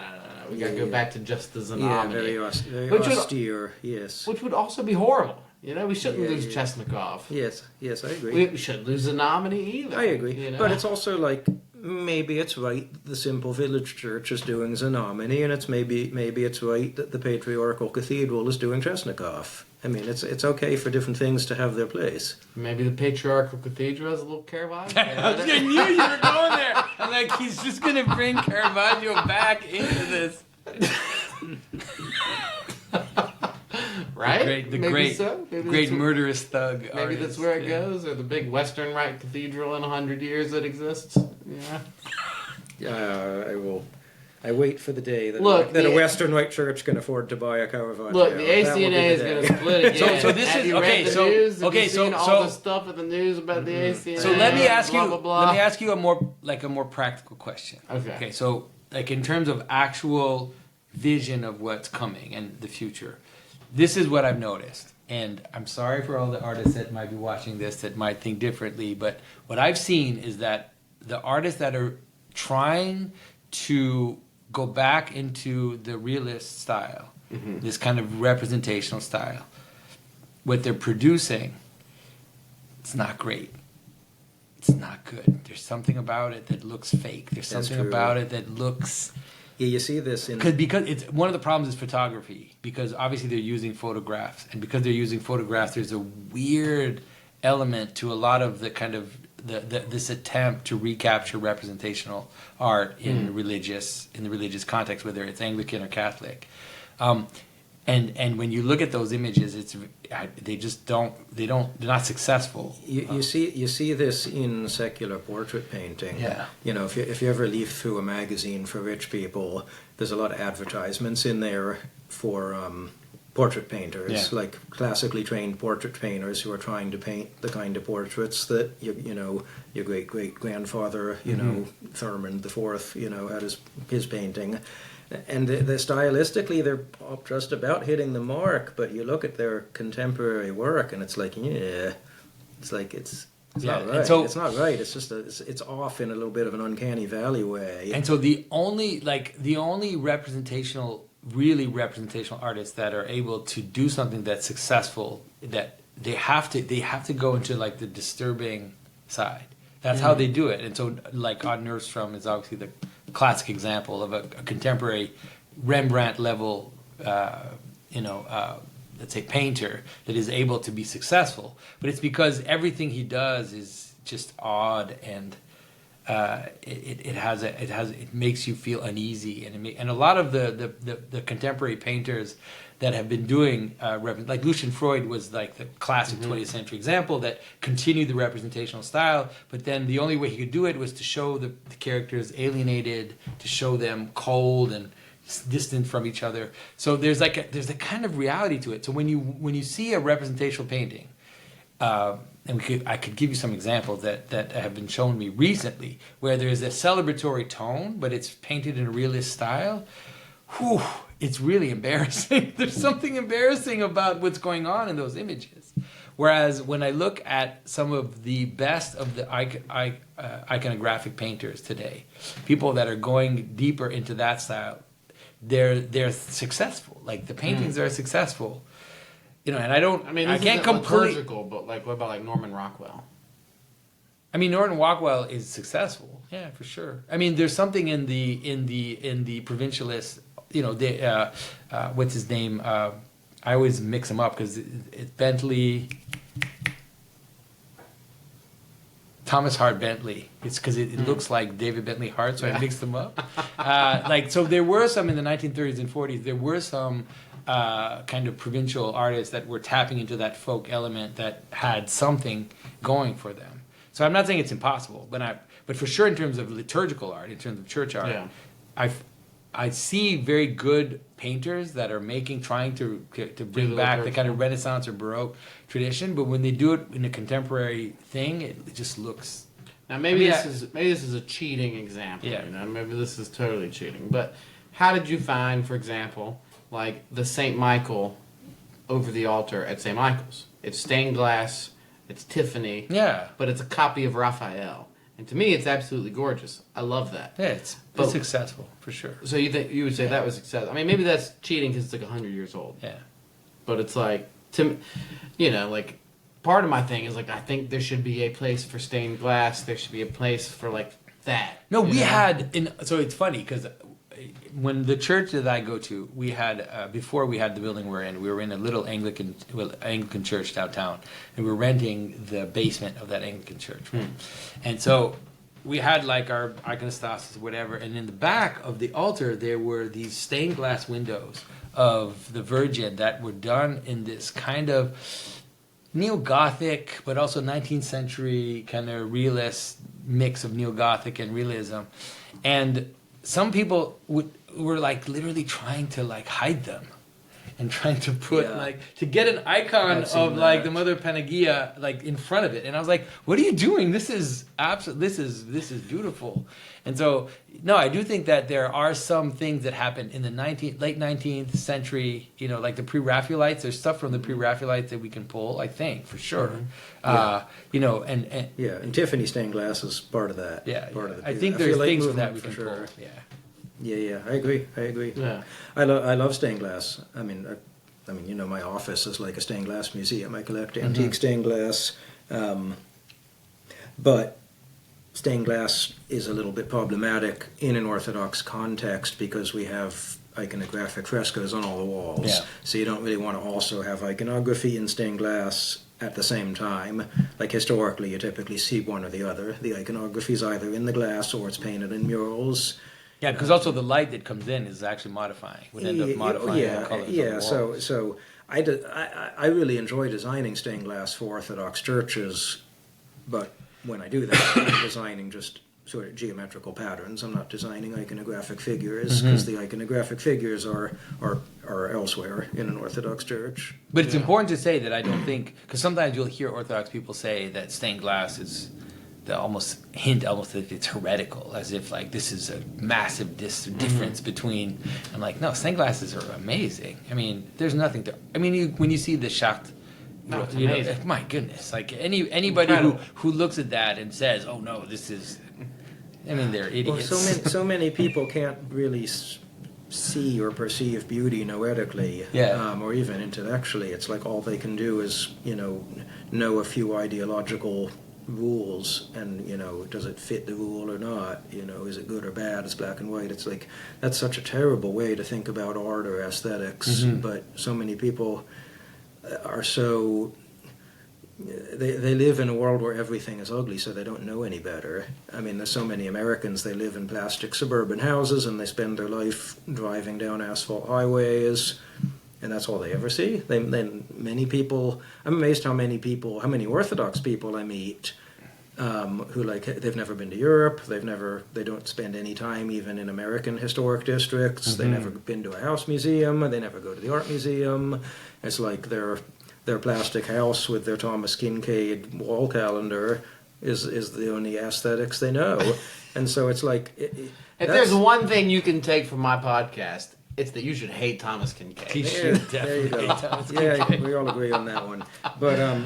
we gotta go back to just the Xenomany. Yeah, very austere, yes. Which would also be horrible. We shouldn't lose Chesnikov. Yes, I agree. We shouldn't lose Xenomany either. I agree. But it's also like, maybe it's right that the simple village church is doing Xenomany, and it's maybe it's right that the patriarchal cathedral is doing Chesnikov. I mean, it's okay for different things to have their place. Maybe the patriarchal cathedral has a little Caravaggio. I knew you were going there. I'm like, he's just going to bring Caravaggio back into this. Right? The great murderous thug. Maybe artist. that's where it goes, or the big Western Rite cathedral in 100 years that exists. I wait for the day that a Western Rite church can afford to buy a Caravaggio. Look, the ACNA is going to split again. So this Have is you read the news? Have you seen all the stuff in the news about the ACNA? So let me ask blah, you. blah, blah. Let me ask you a more practical question. Okay. So like in terms of actual vision of what's coming and the future, this is what I've noticed. And I'm sorry for all the artists that might be watching this that might think differently, but what I've seen is that the artists that are trying to go back into the realist style, this kind of representational style, what they're producing, it's not great. It's not good. There's something about it that looks fake. There's something about it that looks... Yeah, you see this in... Because it's one of the problems is photography, because obviously they're using photographs, and because they're using photographs, there's a weird element to a lot of the kind of this attempt to recapture representational art in the religious context, whether it's Anglican or Catholic. And when you look at those images, they're not successful. You see this in secular portrait painting. Yeah. If you ever leaf through a magazine for rich people, there's a lot of advertisements in there for portrait painters, like classically trained portrait painters who are trying to paint the kind of portraits that your great grandfather, Thurman IV, had his painting. And stylistically, they're just about hitting the mark. But you look at their contemporary work, and it's like, it's not right. It's not right. It's just it's off in a little bit of an uncanny valley way. And so the only really representational artists that are able to do something that's successful, that they have to go into like the disturbing side. That's how they do it. And so like Odd Nordstrom is obviously the classic example of a contemporary Rembrandt level, let's say painter that is able to be successful. But it's because everything he does is just odd, and it makes you feel uneasy, and a lot of the contemporary painters that have been doing like Lucian Freud was like the classic 20th century example that continued the representational style, but then the only way he could do it was to show the characters alienated, to show them cold and distant from each other. So there's a kind of reality to it. So when you see a representational painting, and I could give you some examples that have been shown me recently, where there's a celebratory tone, but it's painted in a realist style. Whew, it's really embarrassing. There's something embarrassing about what's going on in those images. Whereas when I look at some of the best of the iconographic painters today, people that are going deeper into that style, they're successful. Like the paintings are successful. You know, and I can't completely liturgical, but like what about like Norman Rockwell? I mean, Norman Rockwell is successful, yeah, for sure. I mean, there's something in the provincialist, you know, what's his name? I always mix them up because it's Bentley, Thomas Hart Bentley. It's because it looks like David Bentley Hart, so I mixed them up. So there were some in the 1930s and 40s. There were some kind of provincial artists that were tapping into that folk element that had something going for them. So I'm not saying it's impossible, but for sure in terms of liturgical art, in terms of church art, I see very good painters that are trying to bring back the kind of Renaissance or Baroque tradition, but when they do it in a contemporary thing, it just looks. Now maybe this is a cheating example. Yeah. You know, maybe this is totally cheating. But how did you find, for example, like the Saint Michael over the altar at St. Michael's? It's stained glass. It's Tiffany. Yeah. But it's a copy of Raphael. And to me, it's absolutely gorgeous. I love that. Yeah, it's successful, for sure. So you would say that was successful. I mean, maybe that's cheating because it's like 100 years old. Yeah. But it's like, like, part of my thing is, like, I think there should be a place for stained glass. There should be a place for, like, that. No, we had, so it's funny because when the church that I go to, we had, before we had the building we're in, we were in a little Anglican church downtown, and we were renting the basement of that Anglican church. Right? And so we had like our iconostasis or whatever, and in the back of the altar, there were these stained glass windows of the Virgin that were done in this kind of neo-Gothic, but also 19th century kind of realist mix of neo-Gothic and realism. And some people were like literally trying to like hide them and trying to put to get an icon of like the Mother Panagia like in front of it. And I was like, what are you doing? This is this is beautiful. And so no, I do think that there are some things that happened in the late 19th century, you know, like the pre-Raphaelites. There's stuff from the pre-Raphaelites that we can pull, I think, for sure. You know, and Tiffany stained glass is part of that. Yeah, part of the, I think there's things from that we for can sure. pull. Yeah, I agree. Yeah. I love stained glass. I mean, you know, my office is like a stained glass museum. I collect antique stained glass, but stained glass is a little bit problematic in an Orthodox context because we have iconographic frescoes on all the walls. Yeah. So you don't really want to also have iconography in stained glass at the same time. Like historically, you typically see one or the other. The iconography is either in the glass or it's painted in murals. Yeah, because also the light that comes in is actually modifying. Would end up modifying the colors of the walls. So I really enjoy designing stained glass for Orthodox churches, but when I do that, I'm designing just sort of geometrical patterns. I'm not designing iconographic figures because the iconographic figures are elsewhere in an Orthodox church. But it's important to say that I don't think, because sometimes you'll hear Orthodox people say that stained glass is the almost that it's heretical, as if like this is a massive difference between. I'm like, no, stained glasses are amazing. I mean, there's nothing to. I mean, when you see the Schacht. No, you know, my goodness! Like anybody who looks at that and says, "Oh no, this is," I mean, they're idiots. Well, so many people can't really see or perceive beauty noetically, or even intellectually. It's like all they can do is, you know a few ideological rules, and does it fit the rule or not? Is it good or bad? It's black and white. It's like that's such a terrible way to think about art or aesthetics. But so many people are so they live in a world where everything is ugly, so they don't know any better. I mean, there's so many Americans, they live in plastic suburban houses and they spend their life driving down asphalt highways, and that's all they ever see. Then many people, I'm amazed how many Orthodox people I meet who they've never been to Europe, they don't spend any time even in American historic districts, they've never been to a house museum, they never go to the art museum. It's like they're their plastic house with their Thomas Kincaid wall calendar is the only aesthetics they know. And so it's like... If there's one thing you can take from my podcast, it's that you should hate Thomas Kincaid. There you go. Yeah, we all agree on that one. But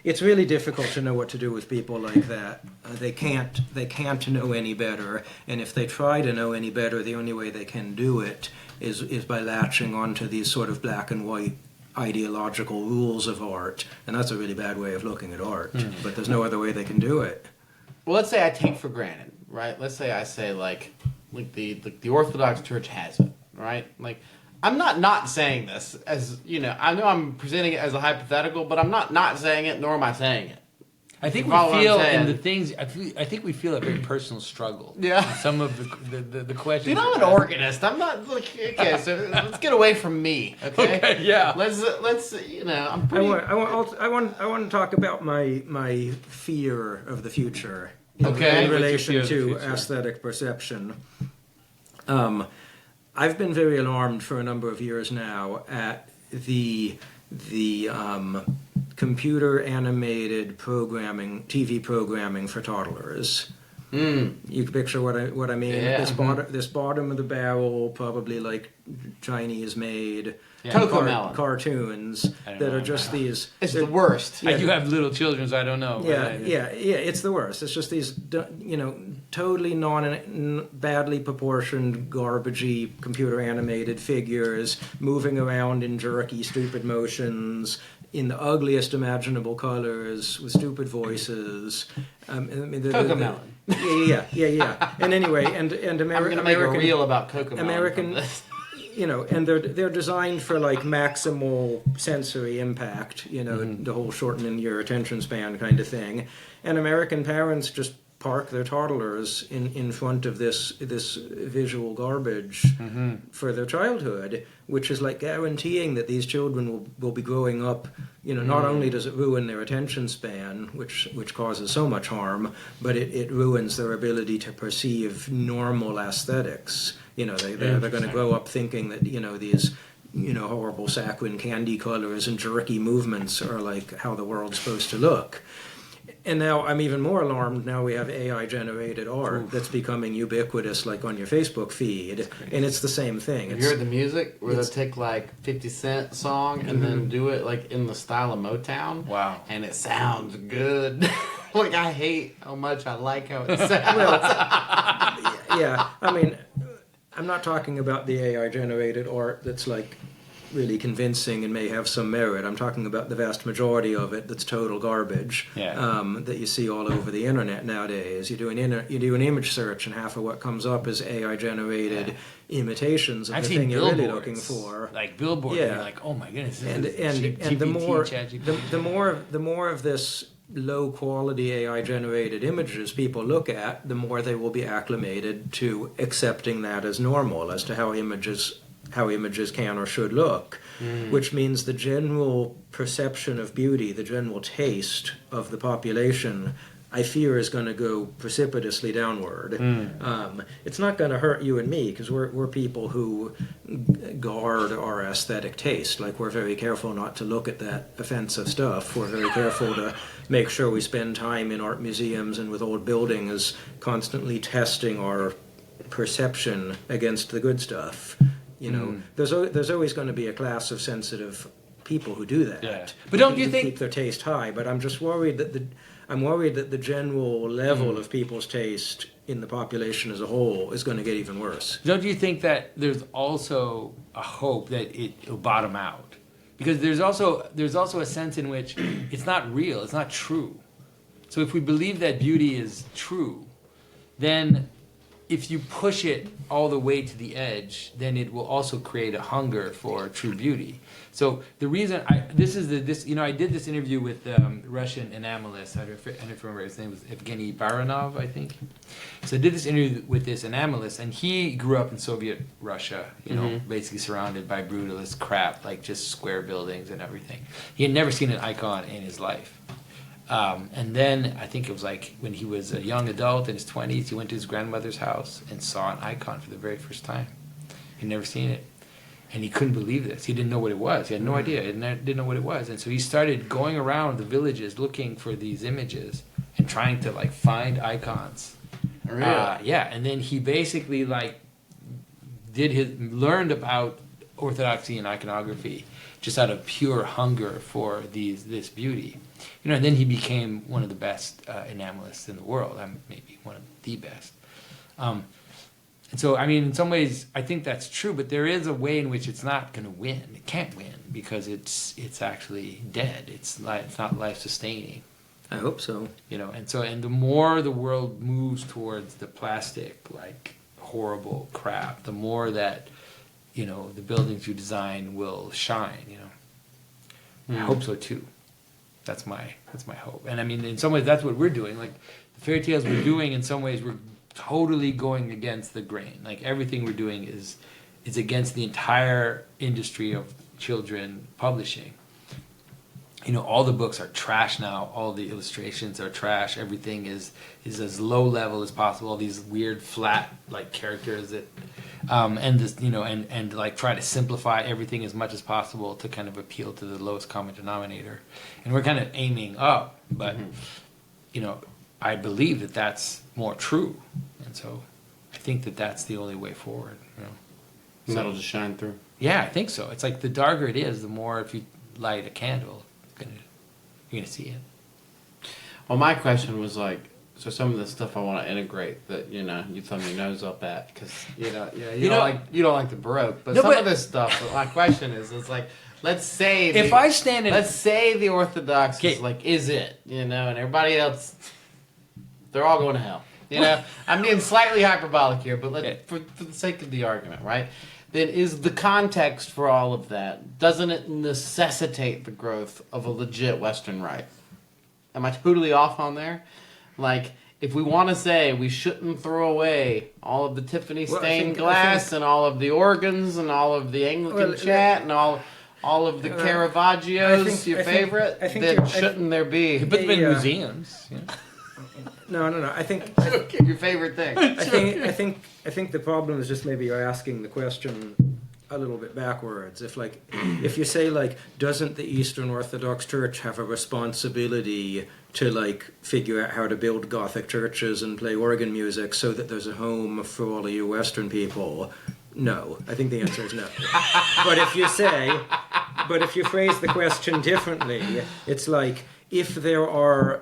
it's really difficult to know what to do with people like that. They can't know any better, and if they try to know any better, the only way they can do it is by latching onto these sort of black and white ideological rules of art, and that's a really bad way of looking at art. But there's no other way they can do it. Well, let's say I take for granted, right? Let's say I say like the Orthodox Church has it, right? Like, I'm not saying this as, you know, I know I'm presenting it as a hypothetical, but I'm not saying it, nor am I saying it. I think we feel in the things. I think we feel a very personal struggle. Yeah. In some of the questions. You know, I'm an organist. I'm not like, okay. So let's get away from me. Okay. Okay, yeah. Let's you know. I'm pretty. I want to talk about my fear of the future. Okay. In relation What's your fear to of the future? aesthetic perception. I've been very alarmed for a number of years now at the computer animated programming, TV programming for toddlers. You can picture what I mean. Yeah. This bottom of the barrel, probably like Chinese made Cocomelon. cartoons that are just these. It's the worst. I do have little children, so I don't know. Yeah, it's the worst. It's just these, you know, totally badly proportioned, garbagey, computer animated figures moving around in jerky, stupid motions in the ugliest imaginable colors with stupid voices. Cocomelon. Yeah. And anyway, and I'm going to make a reel about Cocomelon. American, you know, and they're designed for like maximal sensory impact, you know, the whole shortening your attention span kind of thing. And American parents just park their toddlers in front of this visual garbage for their childhood, which is like guaranteeing that these children will be growing up. You know, not only does it ruin their attention span, which causes so much harm, but it ruins their ability to perceive normal aesthetics. You know, they're going to grow up thinking that, you know, these, you know, horrible saccharine candy colors and jerky movements are like how the world's supposed to look. And now I'm even more alarmed. Now we have AI-generated art that's becoming ubiquitous, like on your Facebook feed, and it's the same thing. Have you heard the music where they'll take like 50 Cent song and then do it like in the style of Motown? Wow. And it sounds good. Like, I hate how much I like how it sounds. Well, yeah, I mean, I'm not talking about the AI-generated art that's like really convincing and may have some merit. I'm talking about the vast majority of it that's total garbage. That you see all over the internet nowadays. You do an image search and half of what comes up is AI-generated imitations of I've the seen thing you're really looking billboards, for. like billboards. Yeah. You're like, oh my goodness. And the more of this low quality AI generated images people look at, the more they will be acclimated to accepting that as normal, as to how images can or should look, which means the general perception of beauty, the general taste of the population, I fear is going to go precipitously downward. It's not going to hurt you and me because we're people who guard our aesthetic taste. Like, we're very careful not to look at that offensive stuff. We're very careful to make sure we spend time in art museums and with old buildings constantly testing our perception against the good stuff. You know, there's always going to be a class of sensitive people who do that. Yeah. But don't you think keep their taste high? But I'm just worried that the general level of people's taste in the population as a whole is going to get even worse. Don't you think that there's also a hope that it'll bottom out? Because there's also a sense in which it's not real, it's not true. So if we believe that beauty is true, then if you push it all the way to the edge, then it will also create a hunger for true beauty. So the reason I did this interview with Russian enamellist. I don't remember his name, was Evgeny Baranov, I think. So I did this interview with this enamellist, and he grew up in Soviet Russia, you know, basically surrounded by brutalist crap, like just square buildings and everything. He had never seen an icon in his life. And then I think it was like when he was a young adult in his 20s, he went to his grandmother's house and saw an icon for the very first time. He'd never seen it. And he couldn't believe this. He didn't know what it was. He had no idea. He didn't know what it was. And so he started going around the villages looking for these images and trying to like find icons. Really? Yeah. And then he basically like learned about orthodoxy and iconography just out of pure hunger for this beauty. And then he became one of the best enamelists in the world. Maybe one of the best. And so, I mean, in some ways, I think that's true, but there is a way in which it's not going to win. It can't win because it's actually dead. It's not life-sustaining. I hope so. And the more the world moves towards the plastic, like, horrible crap, the more that, the buildings you design will shine, I hope so, too. That's my hope. And, I mean, in some ways, that's what we're doing. Like, the fairy tales we're doing, in some ways, we're totally going against the grain. Like everything we're doing is against the entire industry of children publishing. All the books are trash now. All the illustrations are trash. Everything is as low level as possible. All these weird flat like characters that and this and like try to simplify everything as much as possible to kind of appeal to the lowest common denominator. And we're kind of aiming up, but I believe that that's more true, and so I think that that's the only way forward. So that'll just shine through. Yeah, I think so. It's like the darker it is, the more if you light a candle, you're gonna see it. Well, my question was like, so some of the stuff I want to integrate that you thumb your nose up at because you don't like the Baroque, but some of this stuff. My question is, it's like. Let's say let's say the Orthodox is like, is it, and everybody else, they're all going to hell. I'm being slightly hyperbolic here, but for the sake of the argument, right? Then is the context for all of that, doesn't it necessitate the growth of a legit Western rite? Am I totally off on there? Like, if we want to say we shouldn't throw away all of the Tiffany stained glass and all of the organs and all of the Anglican chant and all of the Caravaggios, your favorite, then shouldn't there be? Put them in museums. No. I think your favorite thing. I think the problem is just maybe you're asking the question a little bit backwards. If you say like, doesn't the Eastern Orthodox Church have a responsibility to like figure out how to build Gothic churches and play organ music so that there's a home for all of you Western people? No, I think the answer is no. But if you phrase the question differently, it's like, if there are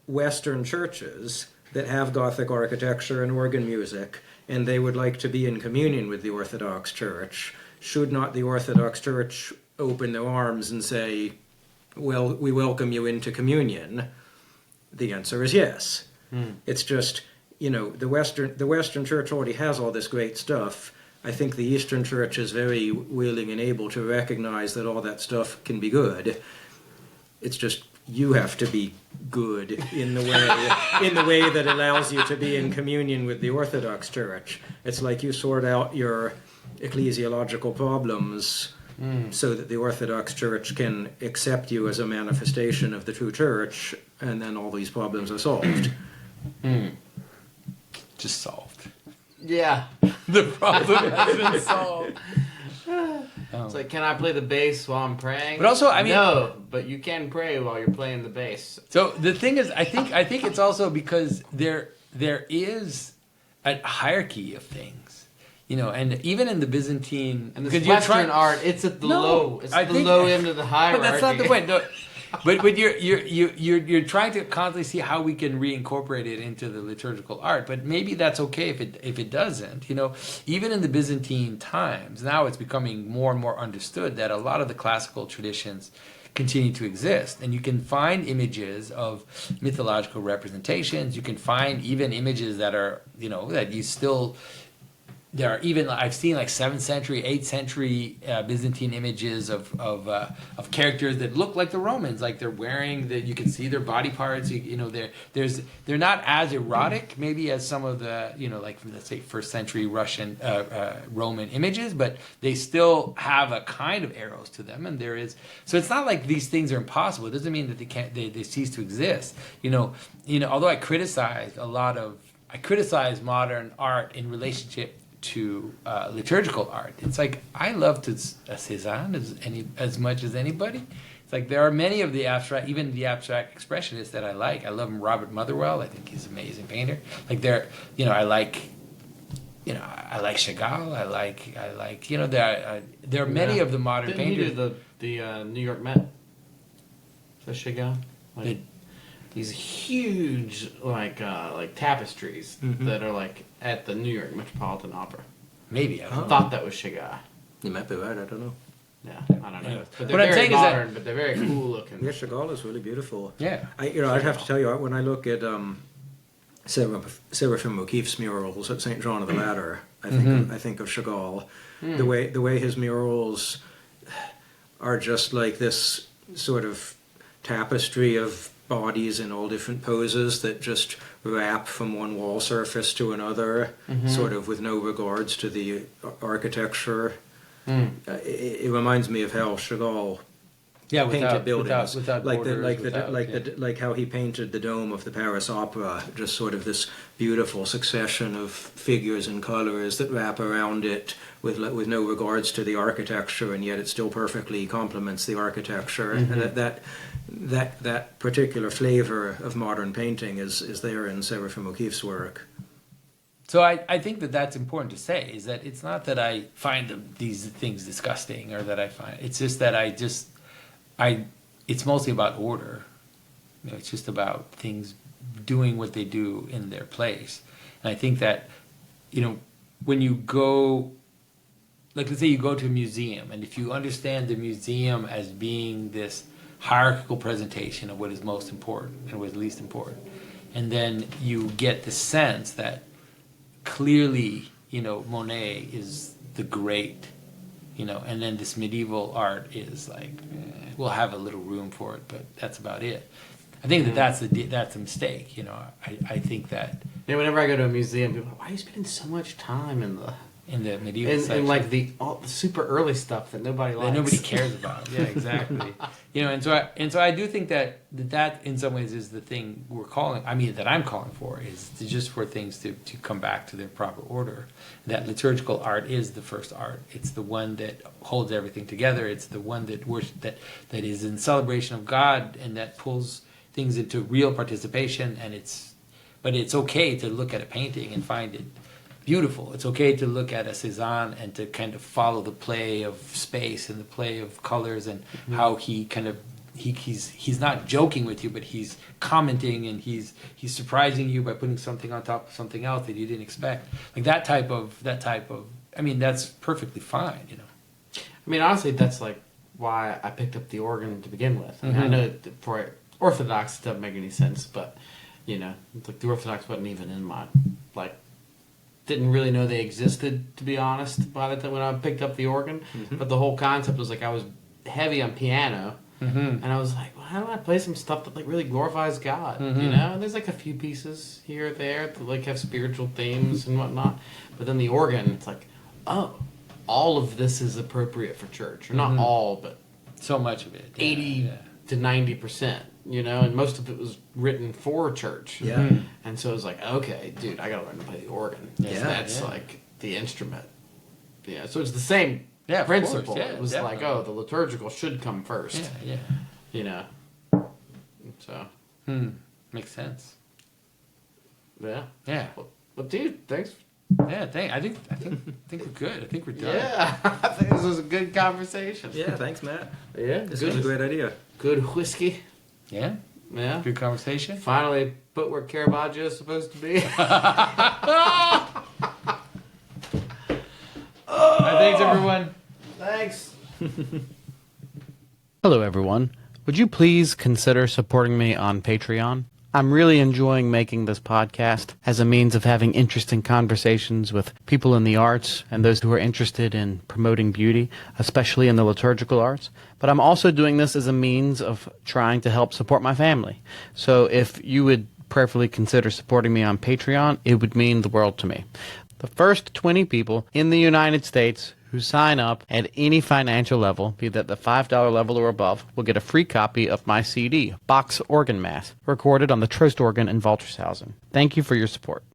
Western churches that have Gothic architecture and organ music, and they would like to be in communion with the Orthodox Church, should not the Orthodox Church open their arms and say, well, we welcome you into communion? The answer is yes. It's just, the Western Church already has all this great stuff. I think the Eastern Church is very willing and able to recognize that all that stuff can be good. It's just you have to be good in the way that allows you to be in communion with the Orthodox Church. It's like you sort out your ecclesiological problems so that the Orthodox Church can accept you as a manifestation of the true Church, and then all these problems are solved. Just solved. Yeah. The problem has been solved. It's like, can I play the bass while I'm praying? But also, I mean, no, but you can pray while you're playing the bass. So the thing is, I think it's also because there is a hierarchy of things, and even in the Byzantine, and this Western art, it's at the low end of the hierarchy. But that's not the point. No, but you're trying to constantly see how we can reincorporate it into the liturgical art. But maybe that's okay if it doesn't. Even in the Byzantine times, now it's becoming more and more understood that a lot of the classical traditions continue to exist, and you can find images of mythological representations. You can find even images that are that you still. There are even, I've seen like 7th century, 8th century Byzantine images of characters that look like the Romans, like they're wearing you can see their body parts. They're not as erotic maybe as some of the like let's say 1st century Russian Roman images, but they still have a kind of eros to them, and there is. So it's not like these things are impossible. It doesn't mean that they cease to exist. Although I criticize modern art in relationship to liturgical art. It's like I love Cézanne as much as anybody. It's like there are many of the abstract, even the abstract expressionists that I like. I love Robert Motherwell. I think he's an amazing painter. Like I like Chagall. I like there are many of the modern painters. Didn't he do the New York Met? Is that Chagall? These huge like tapestries that are like at the New York Metropolitan Opera. Maybe I thought that was Chagall. You might be right. I don't know. Yeah, I don't know. Yeah. But they're What I'm very saying is that- modern, but they're very cool looking. Yeah, Chagall is really beautiful. Yeah. I'd have to tell you, when I look at Seraphim O'Keeffe's murals at St. John of the Ladder, I think of Chagall. The way his murals are just like this sort of tapestry of bodies in all different poses that just wrap from one wall surface to another, sort of with no regards to the architecture. It reminds me of how Chagall painted buildings, without borders, like how he painted the dome of the Paris Opera, just sort of this beautiful succession of figures and colors that wrap around it with no regards to the architecture, and yet it still perfectly complements the architecture. And that particular flavor of modern painting is there in Seraphim O'Keeffe's work. So I think that's important to say, is that it's not that I find these things disgusting or that I find, it's just that it's mostly about order. It's just about things doing what they do in their place. And I think that, when you go, like let's say you go to a museum, and if you understand the museum as being this hierarchical presentation of what is most important and what is least important, and then you get the sense that clearly, Monet is the great, and then this medieval art is like, we'll have a little room for it, but that's about it. I think that's a mistake. I think that. Yeah, whenever I go to a museum, people are like, why are you spending so much time in the medieval section? in like the super early stuff that nobody likes. That nobody cares about. Yeah, exactly. And so I do think that in some ways is the thing that I'm calling for, is just for things to come back to their proper order. That liturgical art is the first art. It's the one that holds everything together. It's the one that is in celebration of God and that pulls things into real participation. But it's okay to look at a painting and find it beautiful. It's okay to look at a Cézanne and to kind of follow the play of space and the play of colors and how he kind of he's not joking with you, but he's commenting and he's surprising you by putting something on top of something else that you didn't expect. Like that type of that's perfectly fine, I mean, honestly, that's like why I picked up the organ to begin with. I mean, I know for Orthodox it doesn't make any sense, but like the Orthodox wasn't even in my didn't really know they existed, to be honest, by the time when I picked up the organ. But the whole concept was like I was heavy on piano, and I was like, well, how do I play some stuff that like really glorifies God? And there's like a few pieces here or there that like have spiritual themes and whatnot. But then the organ, it's like, oh, all of this is appropriate for church, or not all, but so much of it, 80 to 90%. And most of it was written for church. Yeah. And so it was like, okay, dude, I gotta learn to play the organ. That's like the instrument. Yeah, so it's the same principle. Yeah, it was definitely. like, oh, the liturgical should come first. Yeah. So. Makes sense. Yeah. Yeah. Well, dude, thanks. Yeah, I think we're good. I think we're done. Yeah, I think this was a good conversation. Yeah, thanks, Matt. Yeah, This was a great idea. Good whiskey. Yeah. Yeah. Good conversation. Finally put where Caravaggio is supposed to be. Thanks, everyone. Thanks. Hello, everyone. Would you please consider supporting me on Patreon? I'm really enjoying making this podcast as a means of having interesting conversations with people in the arts and those who are interested in promoting beauty, especially in the liturgical arts. But I'm also doing this as a means of trying to help support my family. So if you would prayerfully consider supporting me on Patreon, it would mean the world to me. The first 20 people in the United States who sign up at any financial level, be that the $5 level or above, will get a free copy of my CD, Bach's Organ Mass, recorded on the Trost organ in Waltershausen. Thank you for your support.